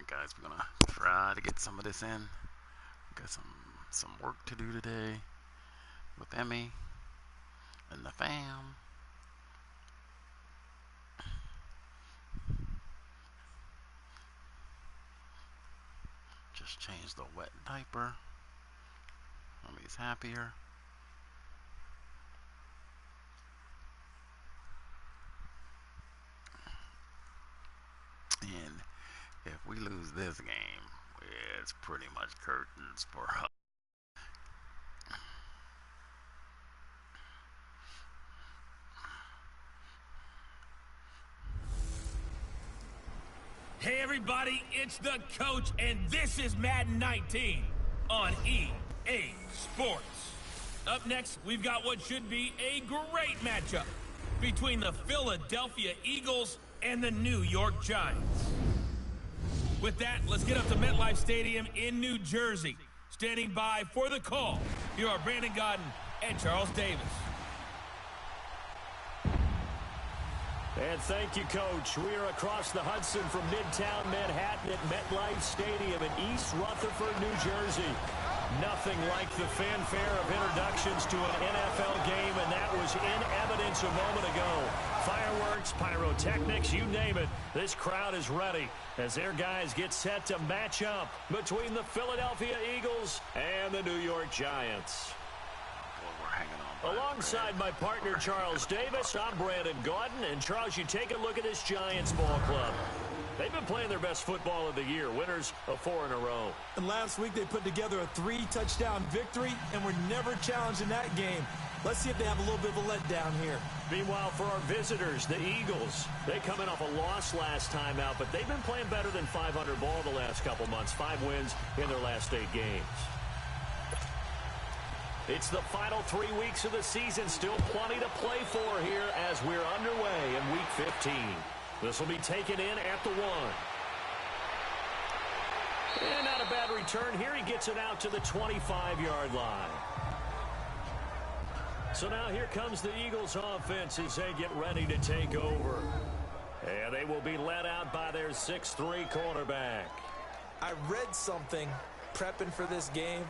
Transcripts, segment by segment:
guys, we're gonna try to get some of this in. Got some work to do today with Emmy and the fam. Just changed the wet diaper. Emmy's happier. And if we lose this game, it's pretty much curtains for us. Hey everybody, it's the coach, and this is Madden 19 on EA Sports. Up next, we've got what should be a great matchup between the Philadelphia Eagles and the New York Giants. With that, let's get up to MetLife Stadium in New Jersey. Standing by for the call, here are Brandon Gaudin and Charles Davis. And thank you, Coach. We are across the Hudson from Midtown Manhattan at MetLife Stadium in East Rutherford, New Jersey. Nothing like the fanfare of introductions to an NFL game, and that was in evidence a moment ago. Fireworks, pyrotechnics, you name it. This crowd is ready as their guys get set to match up between the Philadelphia Eagles and the New York Giants. Alongside my partner, Charles Davis, I'm Brandon Gaudin. And, Charles, you take a look at this Giants ball club. They've been playing their best football of the year, winners of 4 in a row. And last week they put together a 3-touchdown victory and were never challenged in that game. Let's see if they have a little bit of a letdown here. Meanwhile, for our visitors, the Eagles, they come in off a loss last time out, but they've been playing better than 500 ball the last couple months. 5 wins in their last 8 games. It's the final 3 weeks of the season. Still plenty to play for here as we're underway in Week 15. This will be taken in at the 1. And not a bad return here. He gets it out to the 25-yard line. So now here comes the Eagles offense as they get ready to take over. And they will be led out by their 6'3 quarterback. I read something prepping for this game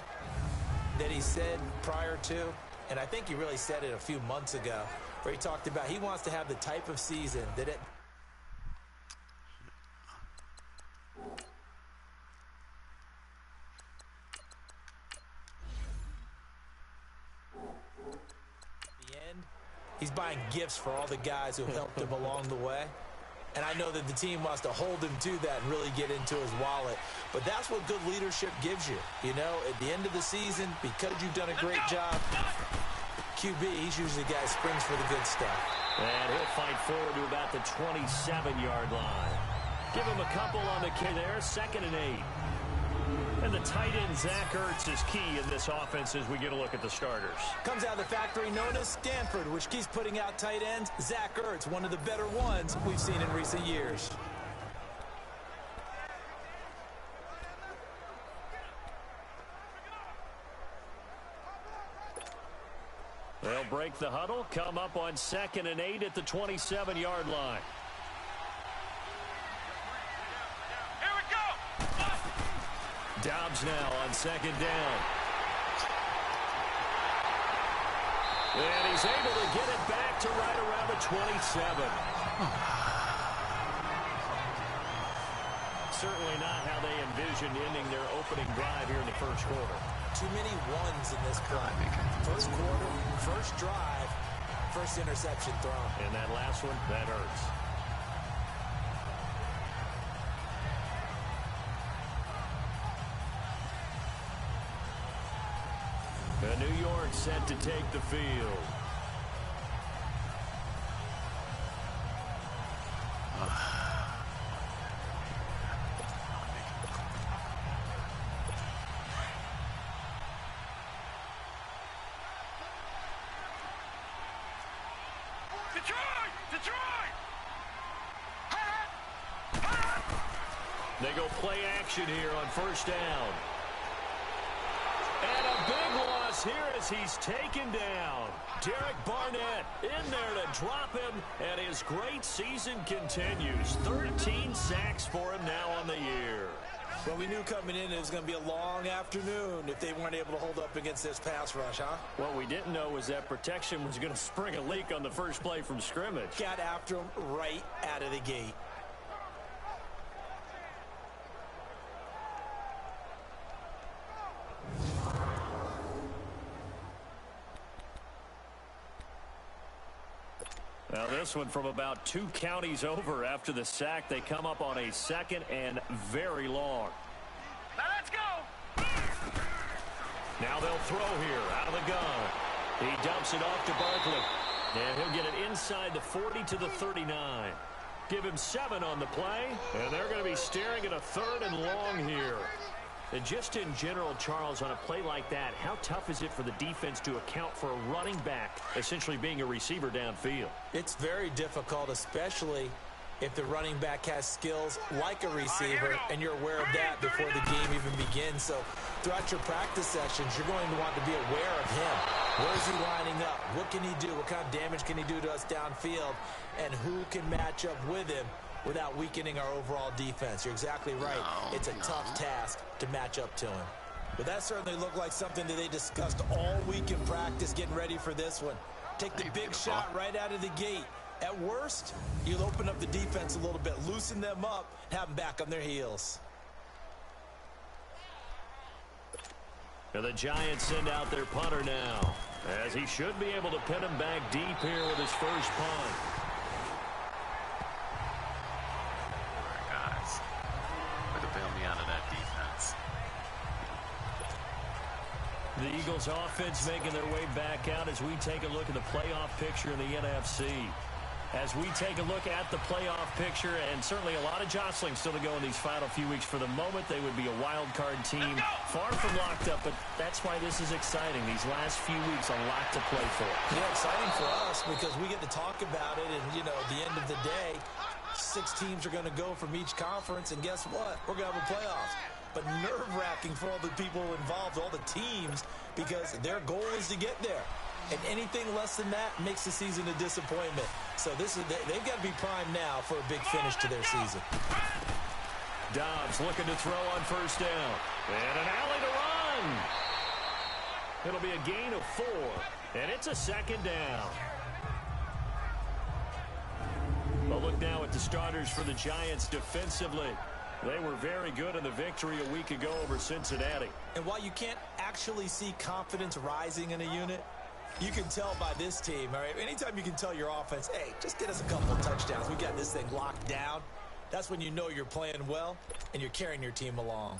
that he said prior to, and I think he really said it a few months ago, where he talked about he wants to have the type of season that it... The end, he's buying gifts for all the guys who helped him along the way. And I know that the team wants to hold him to that and really get into his wallet. But that's what good leadership gives you. You know, at the end of the season, because you've done a great job, QB, he's usually the guy who springs for the good stuff. And he'll fight forward to about the 27-yard line. Give him a couple on the kick there, 2nd and 8. And the tight end, Zach Ertz, is key in this offense as we get a look at the starters. Comes out of the factory known as Stanford, which keeps putting out tight ends. Zach Ertz, one of the better ones we've seen in recent years. They'll break the huddle, come up on 2nd and 8 at the 27-yard line. Dobbs now on 2nd down. And he's able to get it back to right around the 27. Certainly not how they envisioned ending their opening drive here in the first quarter. Too many ones in this play. First quarter, first drive, first interception thrown. And that last one, that hurts. New York set to take the field. They go play action here on 1st down. And a big loss is here as he's taken down. Derek Barnett in there to drop him, and his great season continues. 13 sacks for him now on the year. Well, we knew coming in it was going to be a long afternoon if they weren't able to hold up against this pass rush, huh? What we didn't know was that protection was going to spring a leak on the first play from scrimmage. Got after him right out of the gate. Now this one from about 2 counties over after the sack. They come up on a 2nd and very long. Now let's go. Now they'll throw here out of the gun. He dumps it off to Barkley. And he'll get it inside the 40 to the 39. Give him 7 on the play. And they're going to be staring at a 3rd and long here. And just in general, Charles, on a play like that, how tough is it for the defense to account for a running back essentially being a receiver downfield? It's very difficult, especially if the running back has skills like a receiver, and you're aware of that before the game even begins. So throughout your practice sessions, you're going to want to be aware of him. Where is he lining up? What can he do? What kind of damage can he do to us downfield? And who can match up with him without weakening our overall defense? You're exactly right. It's a tough task to match up to him. But that certainly looked like something that they discussed all week in practice getting ready for this one. Take the big shot right out of the gate. At worst, you'll open up the defense a little bit, loosen them up, have them back on their heels. And the Giants send out their punter now, as he should be able to pin him back deep here with his first punt. The Eagles offense making their way back out as we take a look at the playoff picture in the NFC. As we take a look at the playoff picture, and certainly a lot of jostling still to go in these final few weeks. For the moment, they would be a wild card team, far from locked up, but that's why this is exciting. These last few weeks, a lot to play for. Yeah, exciting for us because we get to talk about it, and, you know, at the end of the day, 6 teams are going to go from each conference, and guess what? We're going to have a playoffs. But nerve-wracking for all the people involved, all the teams, because their goal is to get there. And anything less than that makes the season a disappointment. So they've got to be primed now for a big finish to their season. Dobbs looking to throw on first down. And an alley to run. It'll be a gain of 4. And it's a 2nd down. Well, look now at the starters for the Giants defensively. They were very good in the victory a week ago over Cincinnati. And while you can't actually see confidence rising in a unit, you can tell by this team, all right? Anytime you can tell your offense, hey, just get us a couple of touchdowns. We got this thing locked down. That's when you know you're playing well and you're carrying your team along.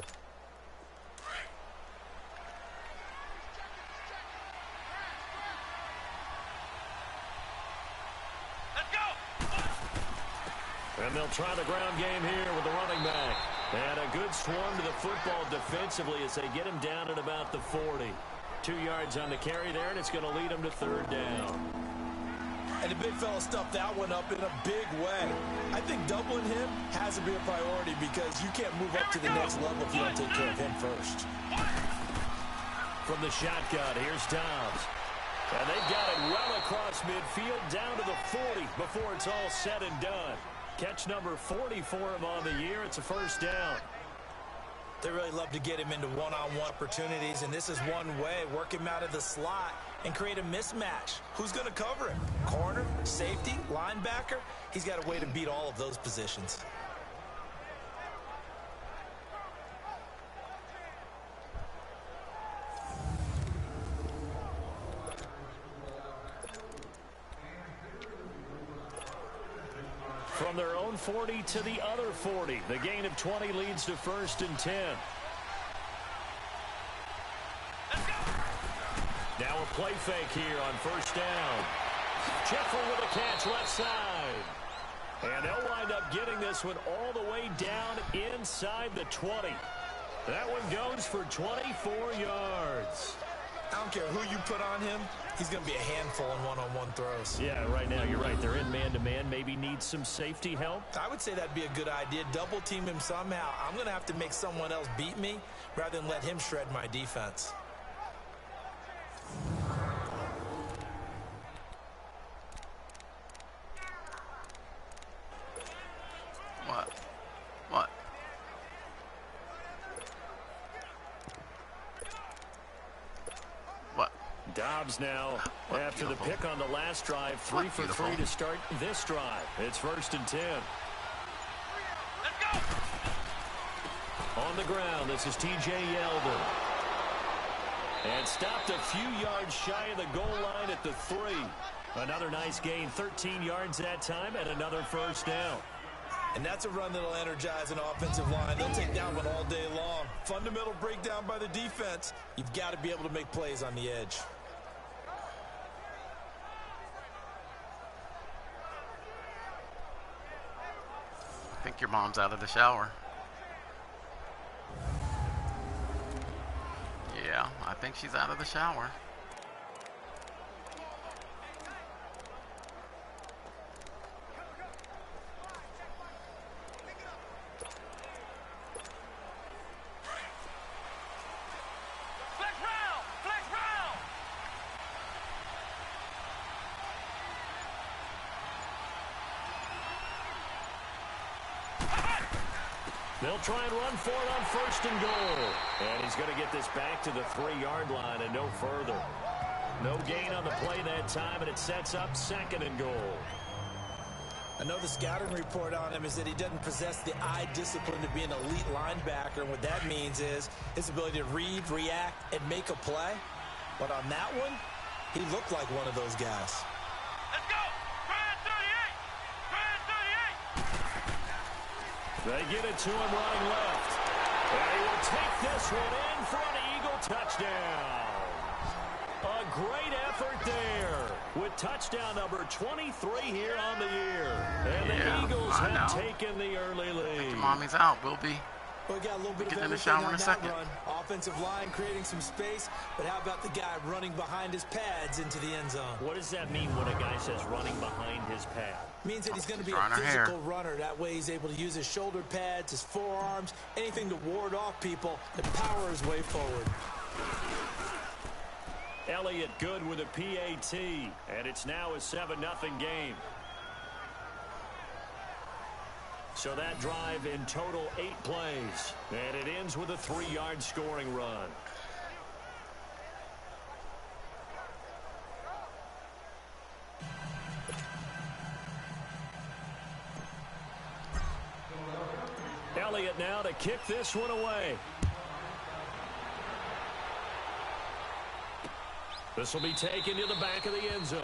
And they'll try the ground game here with the running back. And a good swarm to the football defensively as they get him down at about the 40. 2 yards on the carry there, and it's going to lead him to 3rd down. And the big fella stuffed that one up in a big way. I think doubling him has to be a priority because you can't move up to the next level if you don't take care of him first. From the shotgun, here's Dobbs. And they've got it well across midfield down to the 40 before it's all said and done. Catch number 40 for him on the year. It's a 1st down. They really love to get him into one-on-one opportunities, and this is one way. Work him out of the slot and create a mismatch. Who's going to cover him? Corner, safety, linebacker? He's got a way to beat all of those positions. From their own 40 to the other 40. The gain of 20 leads to 1st and 10. Now a play fake here on 1st down. Jeffrey with a catch left side. And they'll wind up getting this one all the way down inside the 20. That one goes for 24 yards. I don't care who you put on him. He's going to be a handful in one-on-one throws. Yeah, right now you're right. They're in man-to-man. Maybe need some safety help. I would say that'd be a good idea. Double team him somehow. I'm going to have to make someone else beat me rather than let him shred my defense. Dobbs now after the pick on the last drive. 3 for 3 to start this drive. It's 1st and 10. Let's go. On the ground, this is T.J. Yeldon. And stopped a few yards shy of the goal line at the 3. Another nice gain, 13 yards that time, and another first down. And that's a run that'll energize an offensive line. They'll take that one all day long. Fundamental breakdown by the defense. You've got to be able to make plays on the edge. I think your mom's out of the shower. Yeah, I think she's out of the shower. They'll try and run for it on 1st and goal. And he's going to get this back to the 3-yard line and no further. No gain on the play that time, and it sets up 2nd and goal. I know the scouting report on him is that he doesn't possess the eye discipline to be an elite linebacker. And what that means is his ability to read, react, and make a play. But on that one, he looked like one of those guys. Let's go. They get it to him running left. And he will take this one in for an Eagle touchdown. A great effort there with touchdown number 23 here on the year. And the Eagles have taken the early lead. Your mommy's out. We'll be We got a little bit of in the everything shower on in a that second. run. Offensive line creating some space, but how about the guy running behind his pads into the end zone? What does that mean when a guy says running behind his pad? Means that he's going to be drying a her physical hair. runner. That way he's able to use his shoulder pads, his forearms, anything to ward off people and power his way forward. Elliott good with a PAT, and it's now a 7-0 game. So that drive in total 8 plays, and it ends with a 3-yard scoring run. Elliott now to kick this one away. This will be taken to the back of the end zone.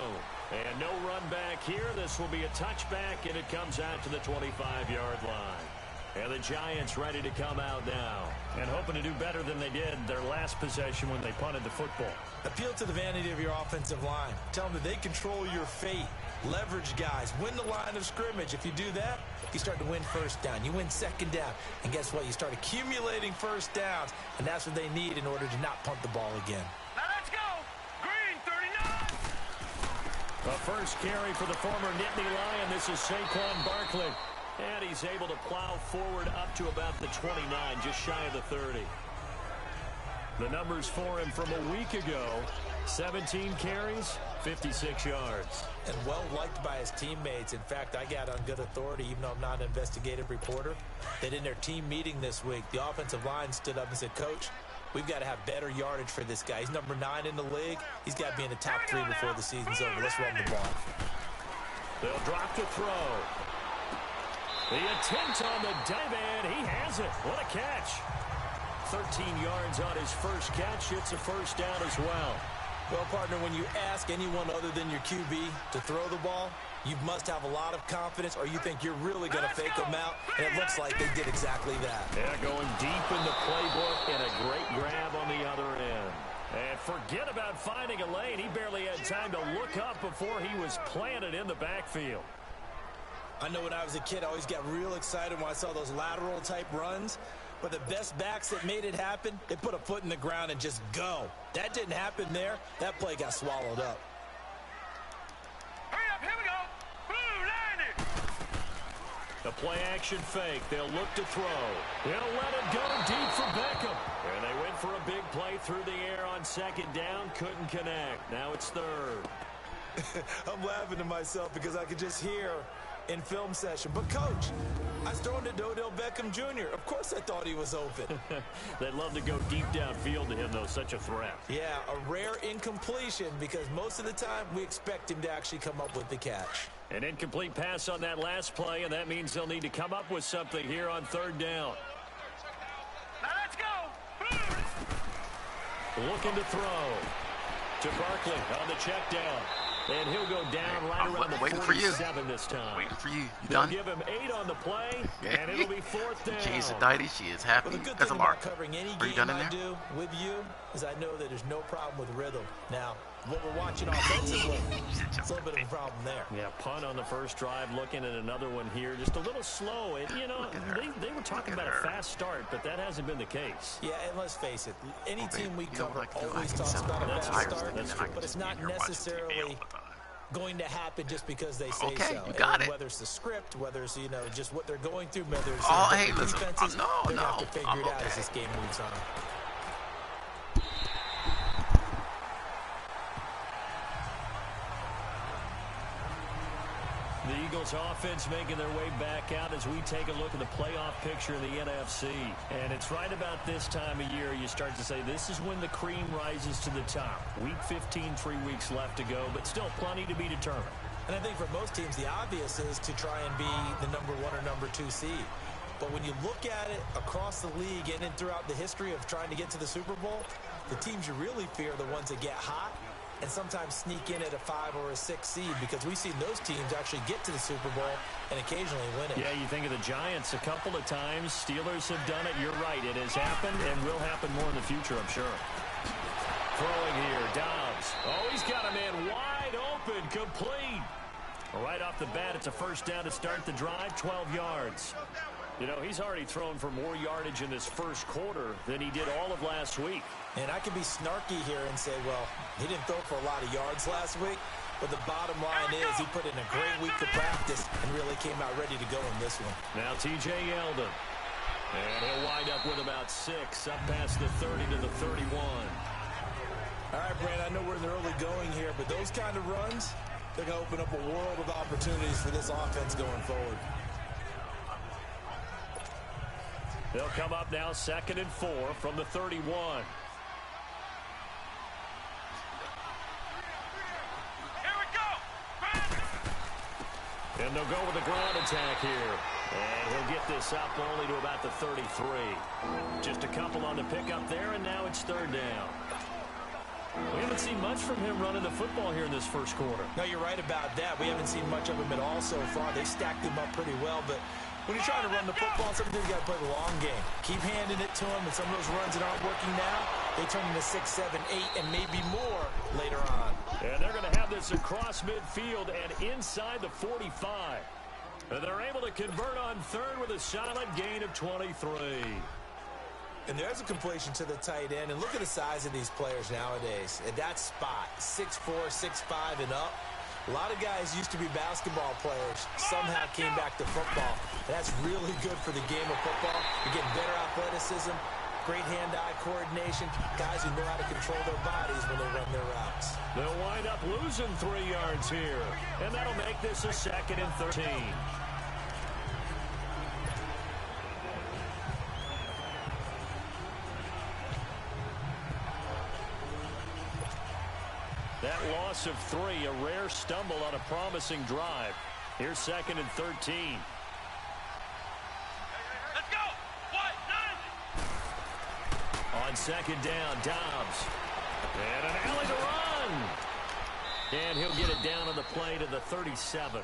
And no run back here. This will be a touchback, and it comes out to the 25-yard line. And the Giants ready to come out now and hoping to do better than they did their last possession when they punted the football. Appeal to the vanity of your offensive line. Tell them that they control your fate. Leverage guys. Win the line of scrimmage. If you do that, you start to win first down. You win second down. And guess what? You start accumulating first downs. And that's what they need in order to not punt the ball again. Now let's go. Green 39. The first carry for the former Nittany Lion. This is Saquon Barkley. And he's able to plow forward up to about the 29, just shy of the 30. The numbers for him from a week ago, 17 carries, 56 yards. And well liked by his teammates. In fact, I got on good authority, even though I'm not an investigative reporter, that in their team meeting this week, the offensive line stood up and said, Coach, we've got to have better yardage for this guy. He's number 9 in the league. He's got to be in the top 3 before the season's over. Let's run the ball. They'll drop the throw. The attempt on the dive, and he has it. What a catch. 13 yards on his first catch. It's a first down as well. Well, partner, when you ask anyone other than your QB to throw the ball, you must have a lot of confidence, or you think you're really going to fake them out, and it looks like they did exactly that. Yeah, going deep in the playbook, and a great grab on the other end. And forget about finding a lane. He barely had time to look up before he was planted in the backfield. I know when I was a kid, I always got real excited when I saw those lateral-type runs. But the best backs that made it happen, they put a foot in the ground and just go. That didn't happen there. That play got swallowed up. Hurry up, here we go. Blue 90. The play-action fake. They'll look to throw. They'll let it go deep for Beckham. And they went for a big play through the air on second down. Couldn't connect. Now it's third. I'm laughing to myself because I could just hear in film session. But, Coach, I was throwing to Odell Beckham Jr. Of course I thought he was open. They'd love to go deep downfield to him, though. Such a threat. Yeah, a rare incompletion because most of the time we expect him to actually come up with the catch. An incomplete pass on that last play, and that means they'll need to come up with something here on third down. Now let's go. Looking to throw to Barkley on the check down. And he'll go down right around the 47 this time. Waiting for you. You They'll done? give him 8 on the play, and it'll be fourth down. Jeez, Aditi, she is happy Well, the good as thing a lark. about covering any Are you game done in I there? do with you is I know that there's no problem with rhythm. Now, what we're watching offensively, it's a little bit of a problem there. Yeah, punt on the first drive, looking at another one here. Just a little slow. And, you know, they were talking about a fast start, but that hasn't been the case. Yeah, and let's face it, any team we You know, cover like, always I can talks send about a them fast tires, start, and then I can but it's just not be here watching TV all necessarily the time. going to happen just because they say Okay, so. you got and it. whether it's the script, whether it's, you know, just what they're going through, whether it's Oh, the hey, listen, defenses, no, they're going to have no, to figure I'm it out as okay. this game moves on. The Eagles offense making their way back out as we take a look at the playoff picture in the NFC. And it's right about this time of year you start to say this is when the cream rises to the top. Week 15, 3 weeks left to go, but still plenty to be determined. And I think for most teams, the obvious is to try and be the number 1 or number 2 seed. But when you look at it across the league and throughout the history of trying to get to the Super Bowl, the teams you really fear are the ones that get hot and sometimes sneak in at a 5 or a 6 seed, because we've seen those teams actually get to the Super Bowl and occasionally win it. Yeah, you think of the Giants a couple of times. Steelers have done it. You're right. It has happened and will happen more in the future, I'm sure. Throwing here, Dobbs. Oh, he's got a man wide open, complete. Right off the bat, it's a first down to start the drive, 12 yards. You know, he's already thrown for more yardage in this first quarter than he did all of last week. And I can be snarky here and say, well, he didn't throw for a lot of yards last week, but the bottom line is he put in a great week of practice and really came out ready to go in this one. Now T.J. Yeldon. And he'll wind up with about 6, up past the 30 to the 31. All right, Brand, I know we're in the early going here, but those kind of runs, they're going to open up a world of opportunities for this offense going forward. They'll come up now 2nd and 4 from the 31. And they'll go with the ground attack here. And he'll get this up only to about the 33. Just a couple on the pickup there, and now it's 3rd down. We haven't seen much from him running the football here in this first quarter. No, you're right about that. We haven't seen much of him at all so far. They stacked him up pretty well, but when you're trying to run the football, sometimes you got to play the long game. Keep handing it to him, and some of those runs that aren't working now, they turn into 6, 7, 8, and maybe more later on. And they're going to have this across midfield and inside the 45. And they're able to convert on 3rd with a solid gain of 23. And there's a completion to the tight end. And look at the size of these players nowadays. At that spot, 6'4", 6'5", and up. A lot of guys used to be basketball players, somehow came back to football. And that's really good for the game of football. You're getting better athleticism, great hand-eye coordination, guys who know how to control their bodies when they run their routes. They'll wind up losing 3 yards here. And that'll make this a 2nd and 13. That loss of 3, a rare stumble on a promising drive. Here's 2nd and 13. Let's go. 1, 9. On 2nd down, Dobbs. And an alley to run. And he'll get it down on the play to the 37.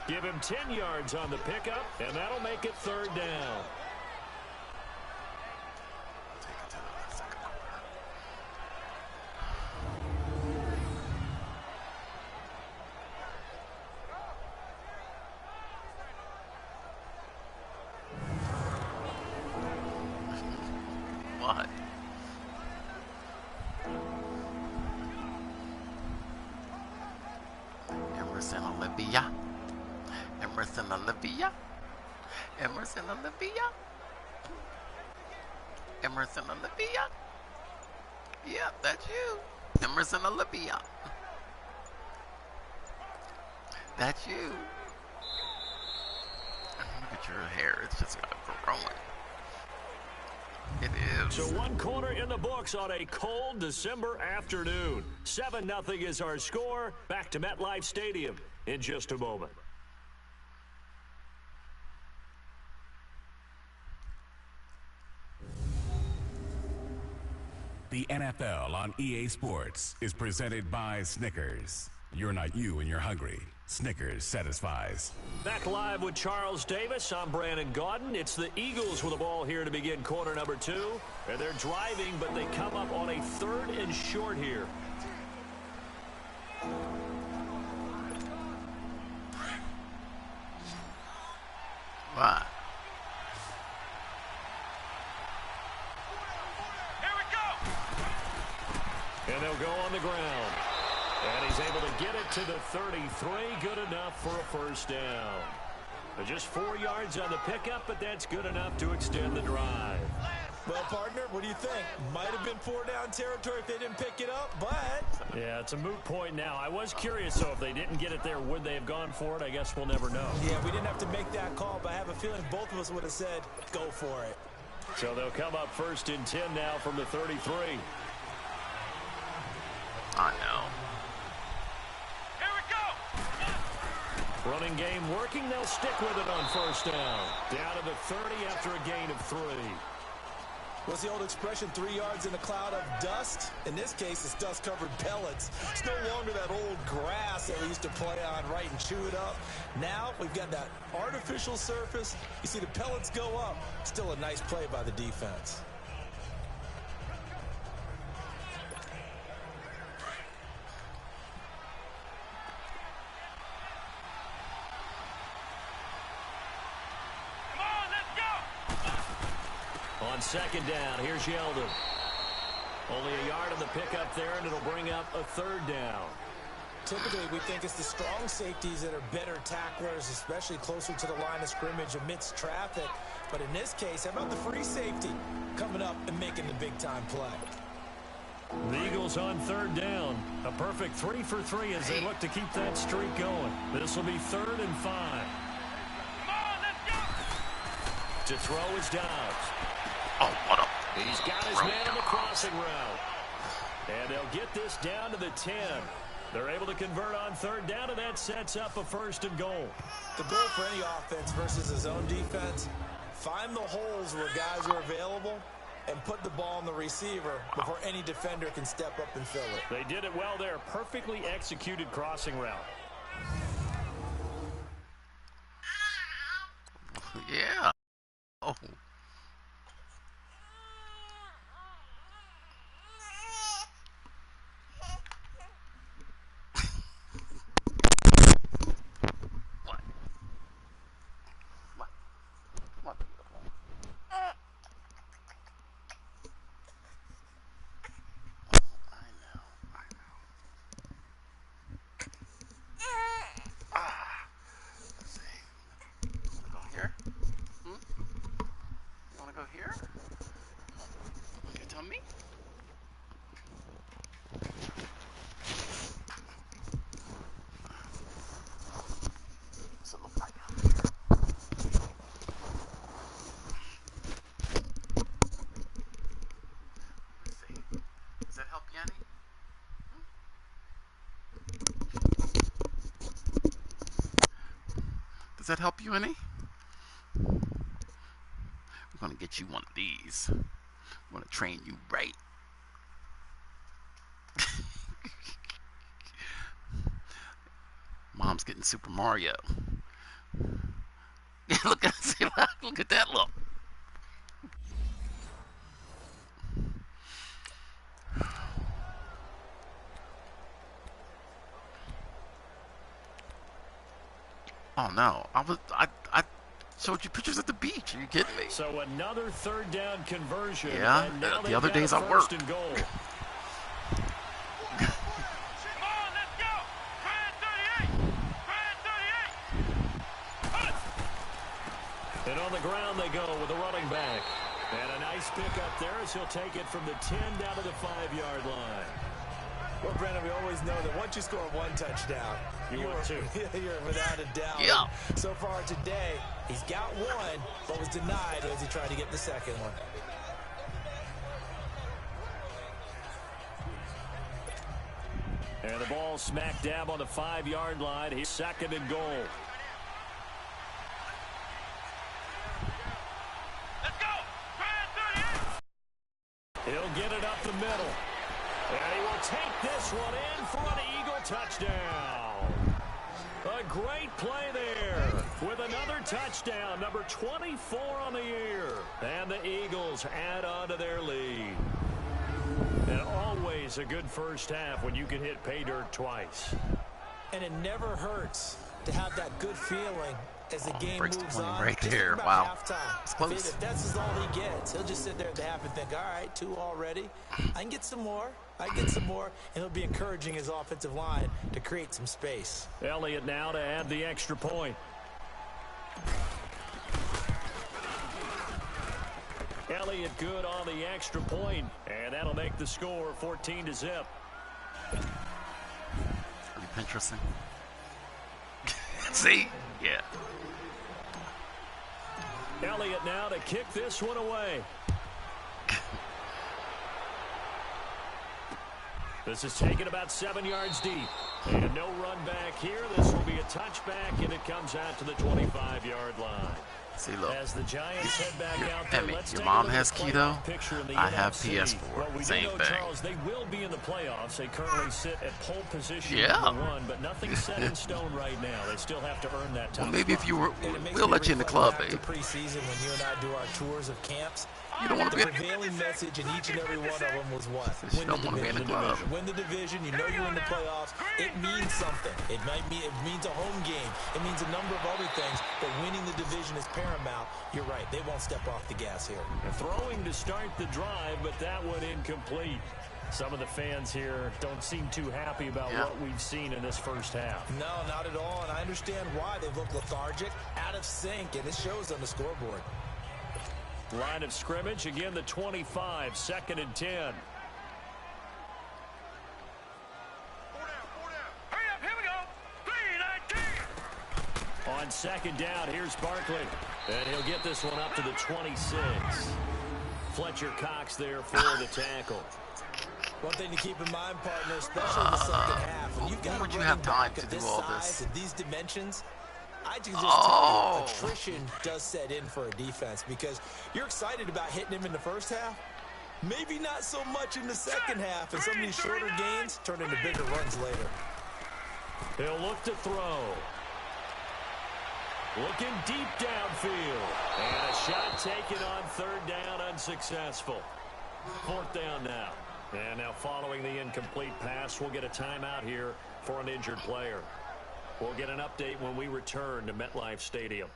Give him 10 yards on the pickup, and that'll make it 3rd down. Take it to the second quarter. What? Emerson Olivia. Emerson Olivia. Emerson Olivia. Emerson Olivia. Yep, that's you. Emerson Olivia. That's you. at your hair. It's just growing. It is. So 1/4 in the books on a cold December afternoon. 7-0 is our score. Back to MetLife Stadium in just a moment. The NFL on EA Sports is presented by Snickers. You're not you and you're hungry. Snickers satisfies. Back live with Charles Davis. I'm Brandon Gaudin. It's the Eagles with the ball here to begin quarter number 2. And they're driving, but they come up on a 3rd and short here. Wow. And they'll go on the ground. And he's able to get it to the 33. Good enough for a first down. Just 4 yards on the pickup, but that's good enough to extend the drive. Well, partner, what do you think? Might have been 4-down territory if they didn't pick it up, but... Yeah, it's a moot point now. I was curious, so if they didn't get it there, would they have gone for it? I guess we'll never know. Yeah, we didn't have to make that call, but I have a feeling both of us would have said, go for it. So they'll come up 1st and 10 now from the 33. I know. Here we go. Running game working. They'll stick with it on 1st down. Down to the 30 after a gain of 3. What's the old expression, 3 yards in a cloud of dust? In this case, it's dust-covered pellets. It's no longer that old grass that we used to play on, right, and chew it up. Now, we've got that artificial surface. You see the pellets go up. Still a nice play by the defense. On 2nd down, here's Yeldon. Only a yard on the pickup there, and it'll bring up a 3rd down. Typically, we think it's the strong safeties that are better tacklers, especially closer to the line of scrimmage amidst traffic. But in this case, how about the free safety coming up and making the big-time play? The Eagles on 3rd down. A perfect 3 for 3 as they look to keep that streak going. This will be 3rd and 5. Come on, let's go. To throw is Dobbs. Oh, what up? He's got his man in the crossing route. And they'll get this down to the 10. They're able to convert on 3rd down, and that sets up a 1st and goal. The goal for any offense versus his own defense, find the holes where guys are available and put the ball on the receiver before any defender can step up and fill it. They did it well there. Perfectly executed crossing route. Yeah. Oh. Does that help you any? We're going to get you one of these. We're going to train you right. Mom's getting Super Mario. Look at that look. Oh no, I showed you pictures at the beach. Are you kidding me? So another 3rd down conversion. Yeah, and now the other days I worked. And goal. And on the ground they go with a running back. And a nice pick up there as he'll take it from the 10 down to the 5-yard line. Well, Brandon, we always know that once you score one touchdown, you're without a doubt. Yeah. And so far today, he's got one, but was denied as he tried to get the second one. And the ball smack dab on the 5-yard line. He's 2nd and goal. Let's go. He'll get it up the middle. And he will take this one in for an Eagle touchdown. A great play there with another touchdown, number 24 on the year. And the Eagles add on to their lead. And always a good first half when you can hit pay dirt twice. And it never hurts to have that good feeling as the game breaks moves 20 on. right Just there. think about Wow. halftime. It's close. If that's all he gets, he'll just sit there at the half and think, all right, 2 already. I can get some more. I get some more. And he'll be encouraging his offensive line to create some space. Elliott now to add the extra point. Elliott good on the extra point, and that'll make the score 14-0. Interesting. See? Yeah. Elliott now to kick this one away. This is taken about 7 yards deep. And no run back here. This will be a touchback, and it comes out to the 25-yard line. See, look. As the Giants head back out there, Emmy, let's your take mom a look has at the keto. playoff picture in the I have NFC. PS4. Well, we Same do know, thing. Charles, they will be in the playoffs. They currently sit at pole position Yeah. number 1, but nothing's set in stone right now. They still have to earn that top Well, maybe spot. if you were, And it makes we'll me let you in the reflect club, back to babe. preseason when you and I do our tours of camps. You don't want to The be. prevailing message in each and every one of them was what? You don't want to be in the club. Win the division. You know you're in the playoffs. It means something. It means a home game. It means a number of other things. But winning the division is paramount. You're right. They won't step off the gas here. Throwing to start the drive, but that one incomplete. Some of the fans here don't seem too happy about what we've seen in this first half. No, not at all. And I understand why. They look lethargic, out of sync, and it shows on the scoreboard. Line of scrimmage, again the 25, 2nd and 10. Hurry up, here we go. 3-19. On 2nd down, here's Barkley. And he'll get this one up to the 26. Fletcher Cox there for the tackle. One thing to keep in mind, partner, especially in the second half, when you've got would a you running have time back to of do this all size this? and these dimensions, I can just tell you, attrition does set in for a defense because you're excited about hitting him in the first half. Maybe not so much in the second half, and some of these shorter gains turn into bigger runs later. He'll look to throw. Looking deep downfield. And a shot taken on 3rd down, unsuccessful. 4th down now. And now following the incomplete pass, we'll get a timeout here for an injured player. We'll get an update when we return to MetLife Stadium.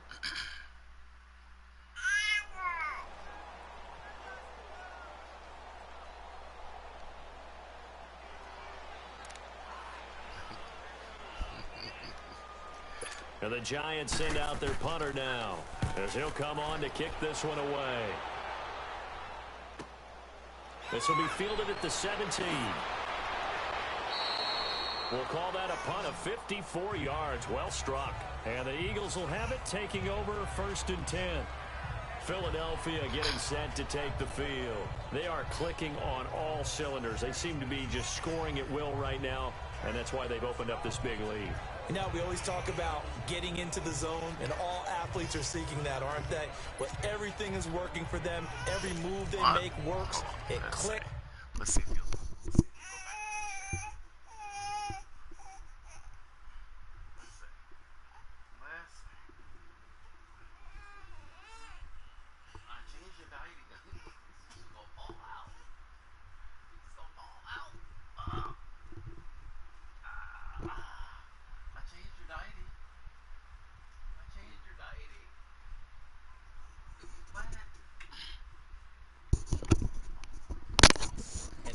And the Giants send out their punter now, as he'll come on to kick this one away. This will be fielded at the 17. We'll call that a punt of 54 yards. Well struck. And the Eagles will have it, taking over 1st and 10. Philadelphia getting set to take the field. They are clicking on all cylinders. They seem to be just scoring at will right now, and that's why they've opened up this big lead. You know, we always talk about getting into the zone, and all athletes are seeking that, aren't they? Where everything is working for them, every move they make works, it clicks. Let's see.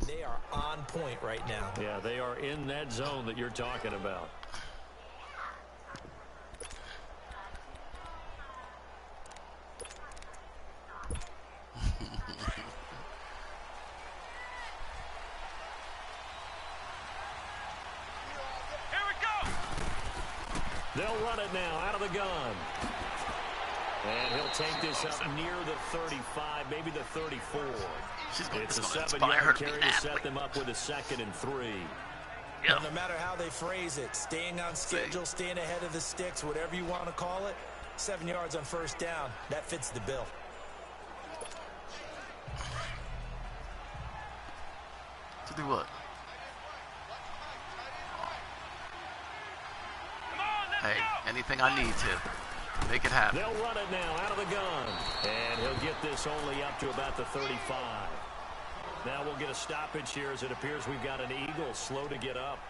They are on point right now. Yeah, they are in that zone that you're talking about. They'll run it now out of the gun. And he'll take this up near the 35, maybe the 34. It's a 7-yard carry to set them up with a 2nd and 3. Yeah. No matter how they phrase it, staying on schedule, staying ahead of the sticks, whatever you want to call it, 7 yards on first down, that fits the bill. To do what? Hey, anything I need to make it happen. They'll run it now out of the gun. And he'll get this only up to about the 35. Now we'll get a stoppage here as it appears we've got an Eagle slow to get up.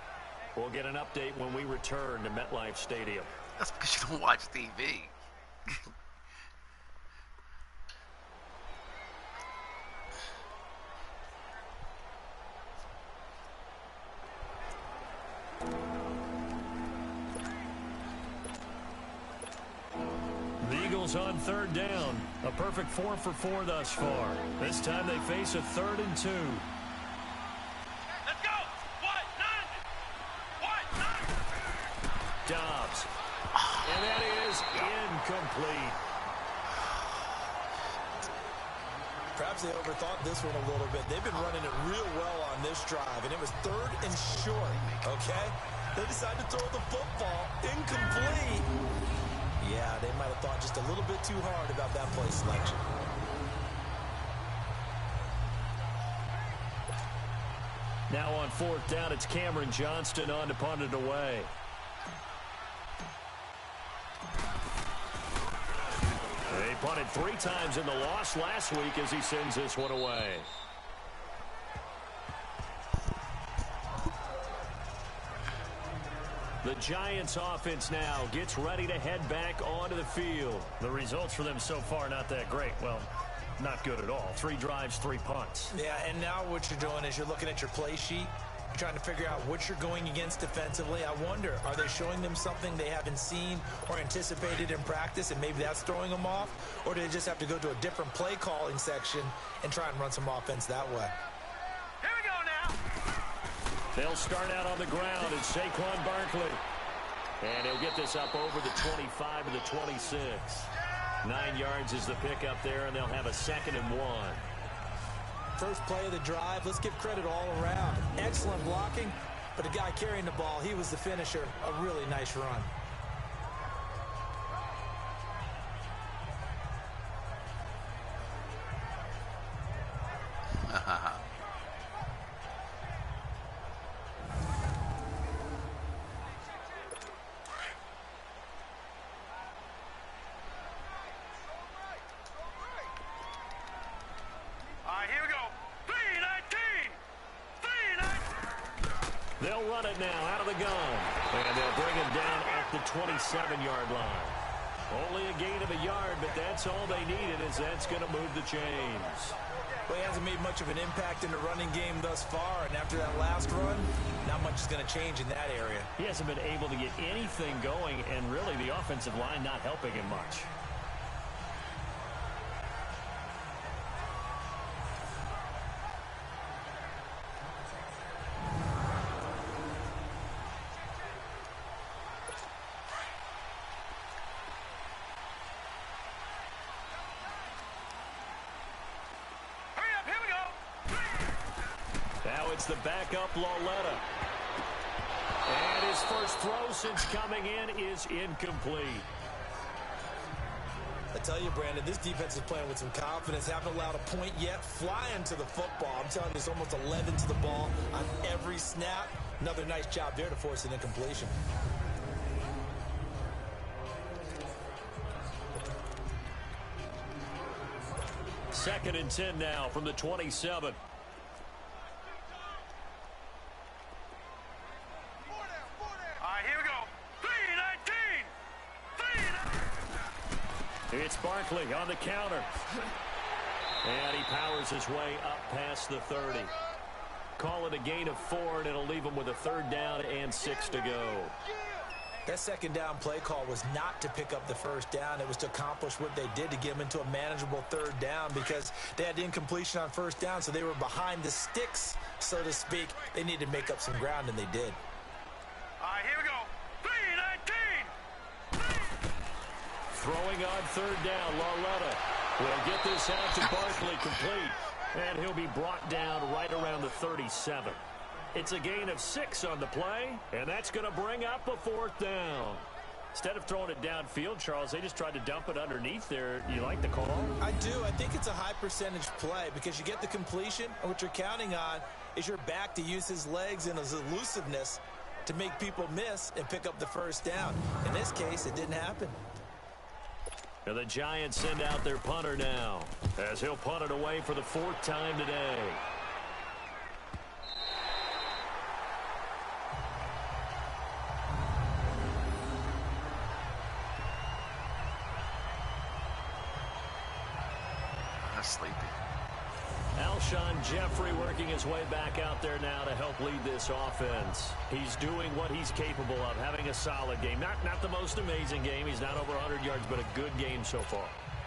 We'll get an update when we return to MetLife Stadium. That's because you don't watch TV. The Eagles on 3rd down. A perfect 4 for 4 thus far. This time they face a 3rd and 2. Let's go! Dobbs. And that is incomplete. Perhaps they overthought this one a little bit. They've been running it real well on this drive, and it was 3rd and short, okay? They decided to throw the football incomplete. Yeah, they might have thought just a little bit too hard about that play selection. Now on 4th down, it's Cameron Johnston on to punt it away. They punted 3 times in the loss last week as he sends this one away. The Giants offense now gets ready to head back onto the field. The results for them so far not that great. Well, not good at all. 3 drives, 3 punts. Yeah, and now what you're doing is you're looking at your play sheet. You're trying to figure out what you're going against defensively. I wonder, are they showing them something they haven't seen or anticipated in practice, and maybe that's throwing them off? Or do they just have to go to a different play calling section and try and run some offense that way? Here we go now. They'll start out on the ground. It's Saquon Barkley. And he'll get this up over the 25 to the 26. 9 yards is the pickup there, and they'll have a 2nd and 1. First play of the drive, let's give credit all around. Excellent blocking, but the guy carrying the ball, he was the finisher. A really nice run. They'll run it now out of the gun. And they'll bring him down at the 27-yard line. Only a gain of a yard, but that's all they needed, as that's going to move the chains. Well, he hasn't made much of an impact in the running game thus far, and after that last run, not much is going to change in that area. He hasn't been able to get anything going, and really the offensive line not helping him much. It's the backup Lauletta. And his first throw since coming in is incomplete. I tell you, Brandon, this defense is playing with some confidence. Haven't allowed a point yet. Flying to the football. I'm telling you, it's almost 11 to the ball on every snap. Another nice job there to force an incompletion. Second and 10 now from the 27. It's Barkley on the counter. And he powers his way up past the 30. Call it a gain of 4, and it'll leave him with a 3rd down and 6 to go. That second down play call was not to pick up the first down. It was to accomplish what they did to get them into a manageable 3rd down, because they had incompletion on first down, so they were behind the sticks, so to speak. They needed to make up some ground, and they did. All right, here we go. 3-19. Throwing on third down, Lauletta will get this out to Barkley complete. And he'll be brought down right around the 37. It's a gain of 6 on the play, and that's going to bring up a 4th down. Instead of throwing it downfield, Charles, they just tried to dump it underneath there. You like the call? I do. I think it's a high percentage play because you get the completion, and what you're counting on is your back to use his legs and his elusiveness to make people miss and pick up the first down. In this case, it didn't happen. And the Giants send out their punter now, as he'll punt it away for the 4th time today. That's sleepy. Alshon Jeffrey working his way back out there now to help lead this offense. He's doing what he's capable of, having a solid game. Not the most amazing game. He's not over 100 yards, but a good game so far.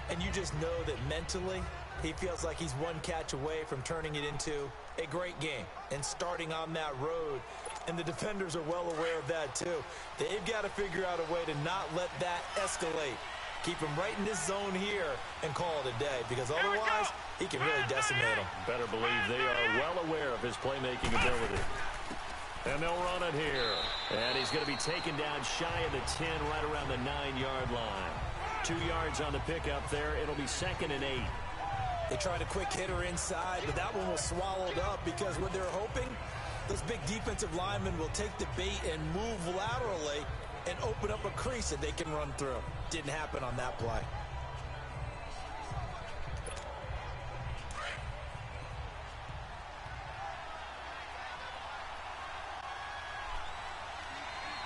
And you just know that mentally, he feels like he's one catch away from turning it into a great game and starting on that road. And the defenders are well aware of that, too. They've got to figure out a way to not let that escalate. Keep him right in this zone here and call it a day, because otherwise he can really decimate them. Better believe they are well aware of his playmaking ability. And they'll run it here. And he's going to be taken down shy of the 10, right around the 9-yard line. 2 yards on the pickup there. It'll be 2nd and 8. They tried a quick hitter inside, but that one was swallowed up because what they're hoping, those big defensive linemen will take the bait and move laterally and open up a crease that they can run through. Didn't happen on that play.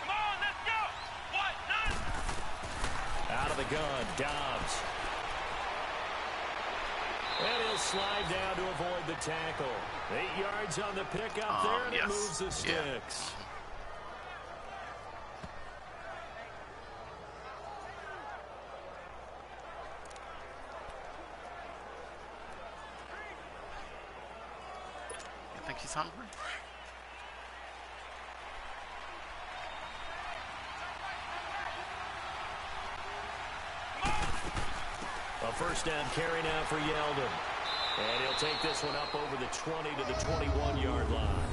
Come on, let's go! What? Out of the gun, Dobbs. And he'll slide down to avoid the tackle. 8 yards on the pickup there, and yes. it moves the sticks. Yeah. Think he's hungry? A first down carry now for Yeldon. And he'll take this one up over the 20 to the 21-yard line.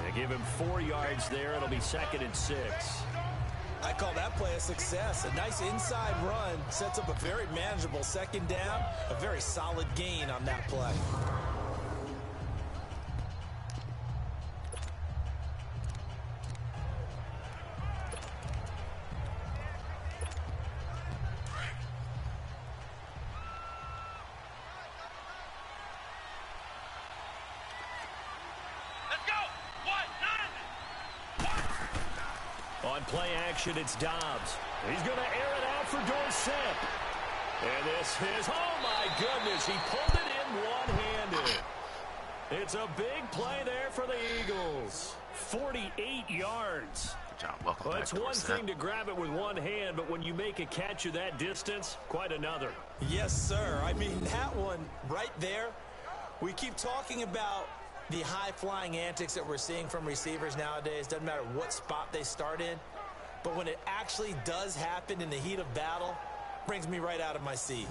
And give him 4 yards there. It'll be 2nd and 6. I call that play a success. A nice inside run sets up a very manageable 2nd down. A very solid gain on that play. On play action, it's Dobbs. He's going to air it out for Dorsett. And this is, oh my goodness, he pulled it in one-handed. It's a big play there for the Eagles. 48 yards. Good job. Welcome Well, back, it's one Dorsett. thing to grab it with one hand, but when you make a catch of that distance, quite another. Yes, sir. I mean, that one right there, we keep talking about the high-flying antics that we're seeing from receivers nowadays. Doesn't matter what spot they start in. But when it actually does happen in the heat of battle, brings me right out of my seat.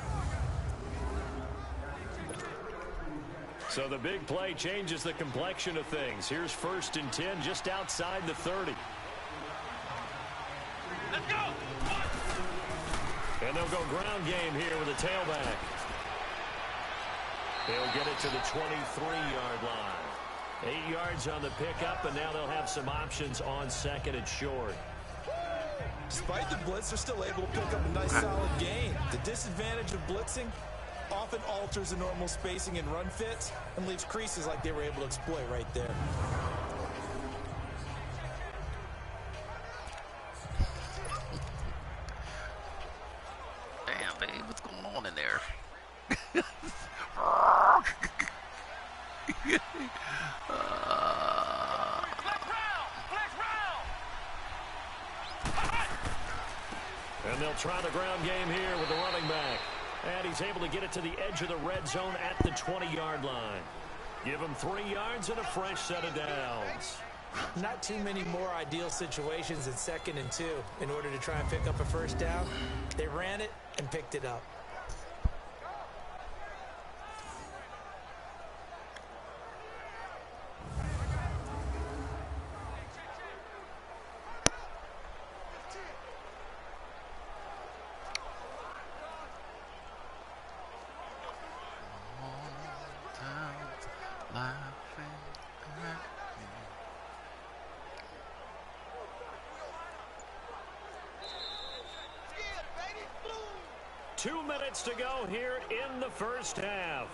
So the big play changes the complexion of things. Here's 1st and 10 just outside the 30. Let's go! And they'll go ground game here with a tailback. They'll get it to the 23-yard line. 8 yards on the pickup, and now they'll have some options on 2nd and short. Despite the blitz, they're still able to pick up a nice solid gain. The disadvantage of blitzing often alters the normal spacing and run fits and leaves creases like they were able to exploit right there. Damn, babe, what's going on in there? And they'll try the ground game here with the running back. And he's able to get it to the edge of the red zone at the 20-yard line. Give him 3 yards and a fresh set of downs. Not too many more ideal situations at 2nd and 2 in order to try and pick up a first down. They ran it and picked it up. Laughing at me. 2 minutes to go here in the first half.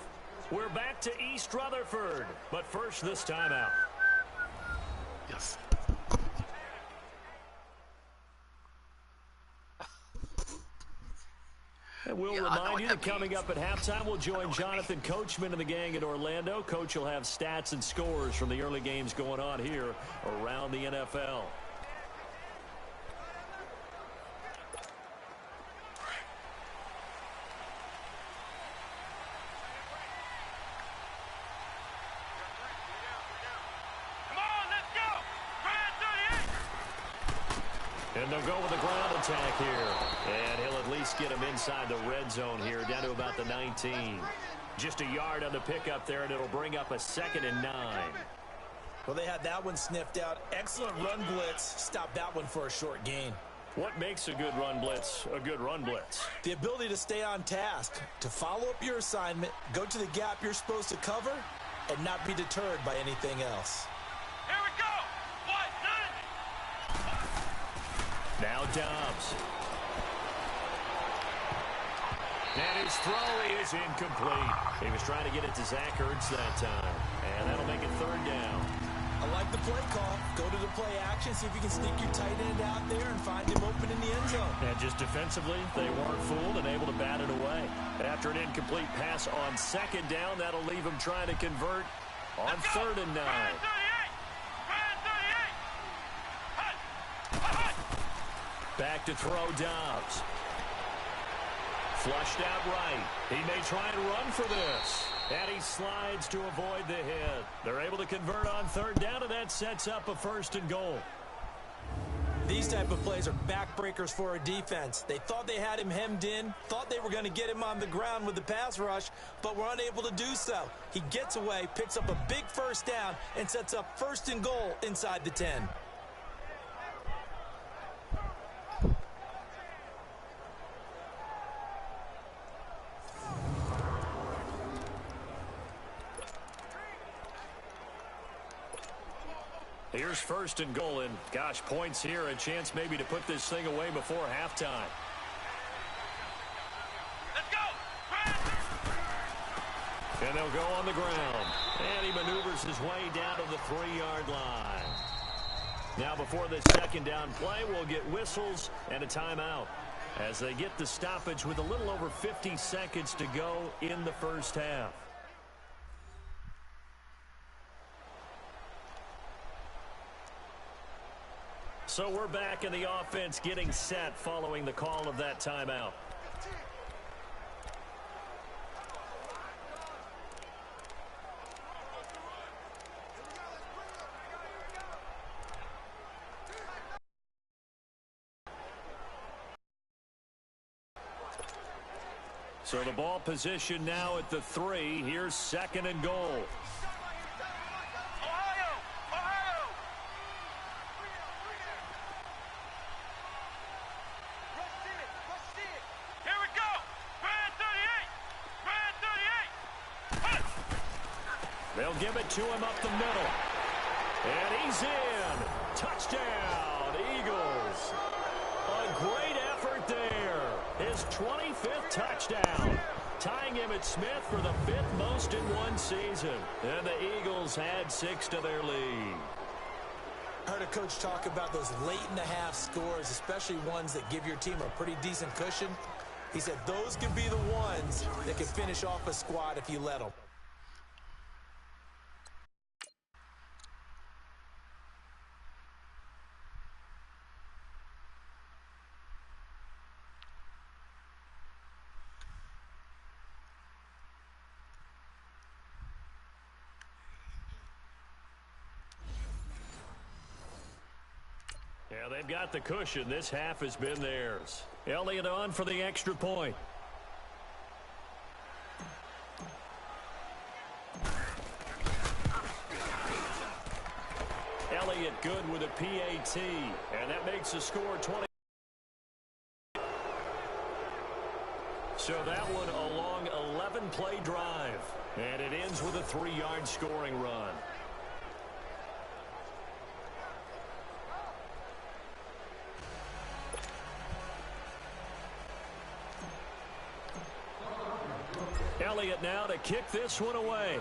We're back to East Rutherford, but first this timeout. Yes. And we'll remind you that coming up at halftime, we'll join Jonathan Coachman and the gang in Orlando. Coach will have stats and scores from the early games going on here around the NFL. And they'll go with a ground attack here. And he'll at least get him inside the red zone here, down to about the 19. Just a yard on the pickup there, and it'll bring up a 2nd and 9. Well, they had that one sniffed out. Excellent run blitz. Stopped that one for a short gain. What makes a good run blitz a good run blitz? The ability to stay on task, to follow up your assignment, go to the gap you're supposed to cover, and not be deterred by anything else. Here we go. Now Dobbs. And his throw is incomplete. He was trying to get it to Zach Ertz that time. And that'll make it 3rd down. I like the play call. Go to the play action, see if you can sneak your tight end out there and find him open in the end zone. And just defensively, they weren't fooled and able to bat it away. After an incomplete pass on 2nd down, that'll leave him trying to convert on 3rd and 9. Back to throw Dobbs. Flushed out right. He may try and run for this. And he slides to avoid the hit. They're able to convert on 3rd down, and that sets up a 1st and goal. These type of plays are backbreakers for a defense. They thought they had him hemmed in, thought they were going to get him on the ground with the pass rush, but were unable to do so. He gets away, picks up a big 1st down, and sets up 1st and goal inside the 10. Here's 1st and goal, and gosh, points here, a chance maybe to put this thing away before halftime. Let's go! And they'll go on the ground. And he maneuvers his way down to the 3-yard line. Now before this 2nd down play, we'll get whistles and a timeout as they get the stoppage with a little over 50 seconds to go in the first half. So we're back in the offense getting set following the call of that timeout. So the ball position now at the 3. Here's 2nd and goal. They'll give it to him up the middle. And he's in. Touchdown, Eagles. A great effort there. His 25th touchdown. Tying Emmitt Smith for the 5th most in one season. And the Eagles had 6 to their lead. I heard a coach talk about those late-in-the-half scores, especially ones that give your team a pretty decent cushion. He said those could be the ones that can finish off a squad if you let them. they've got the cushion. This half has been theirs. Elliott on for the extra point. Elliott good with a PAT, and that makes the score 20. So that one a long 11-play drive, and it ends with a 3-yard scoring run. Elliott now to kick this one away.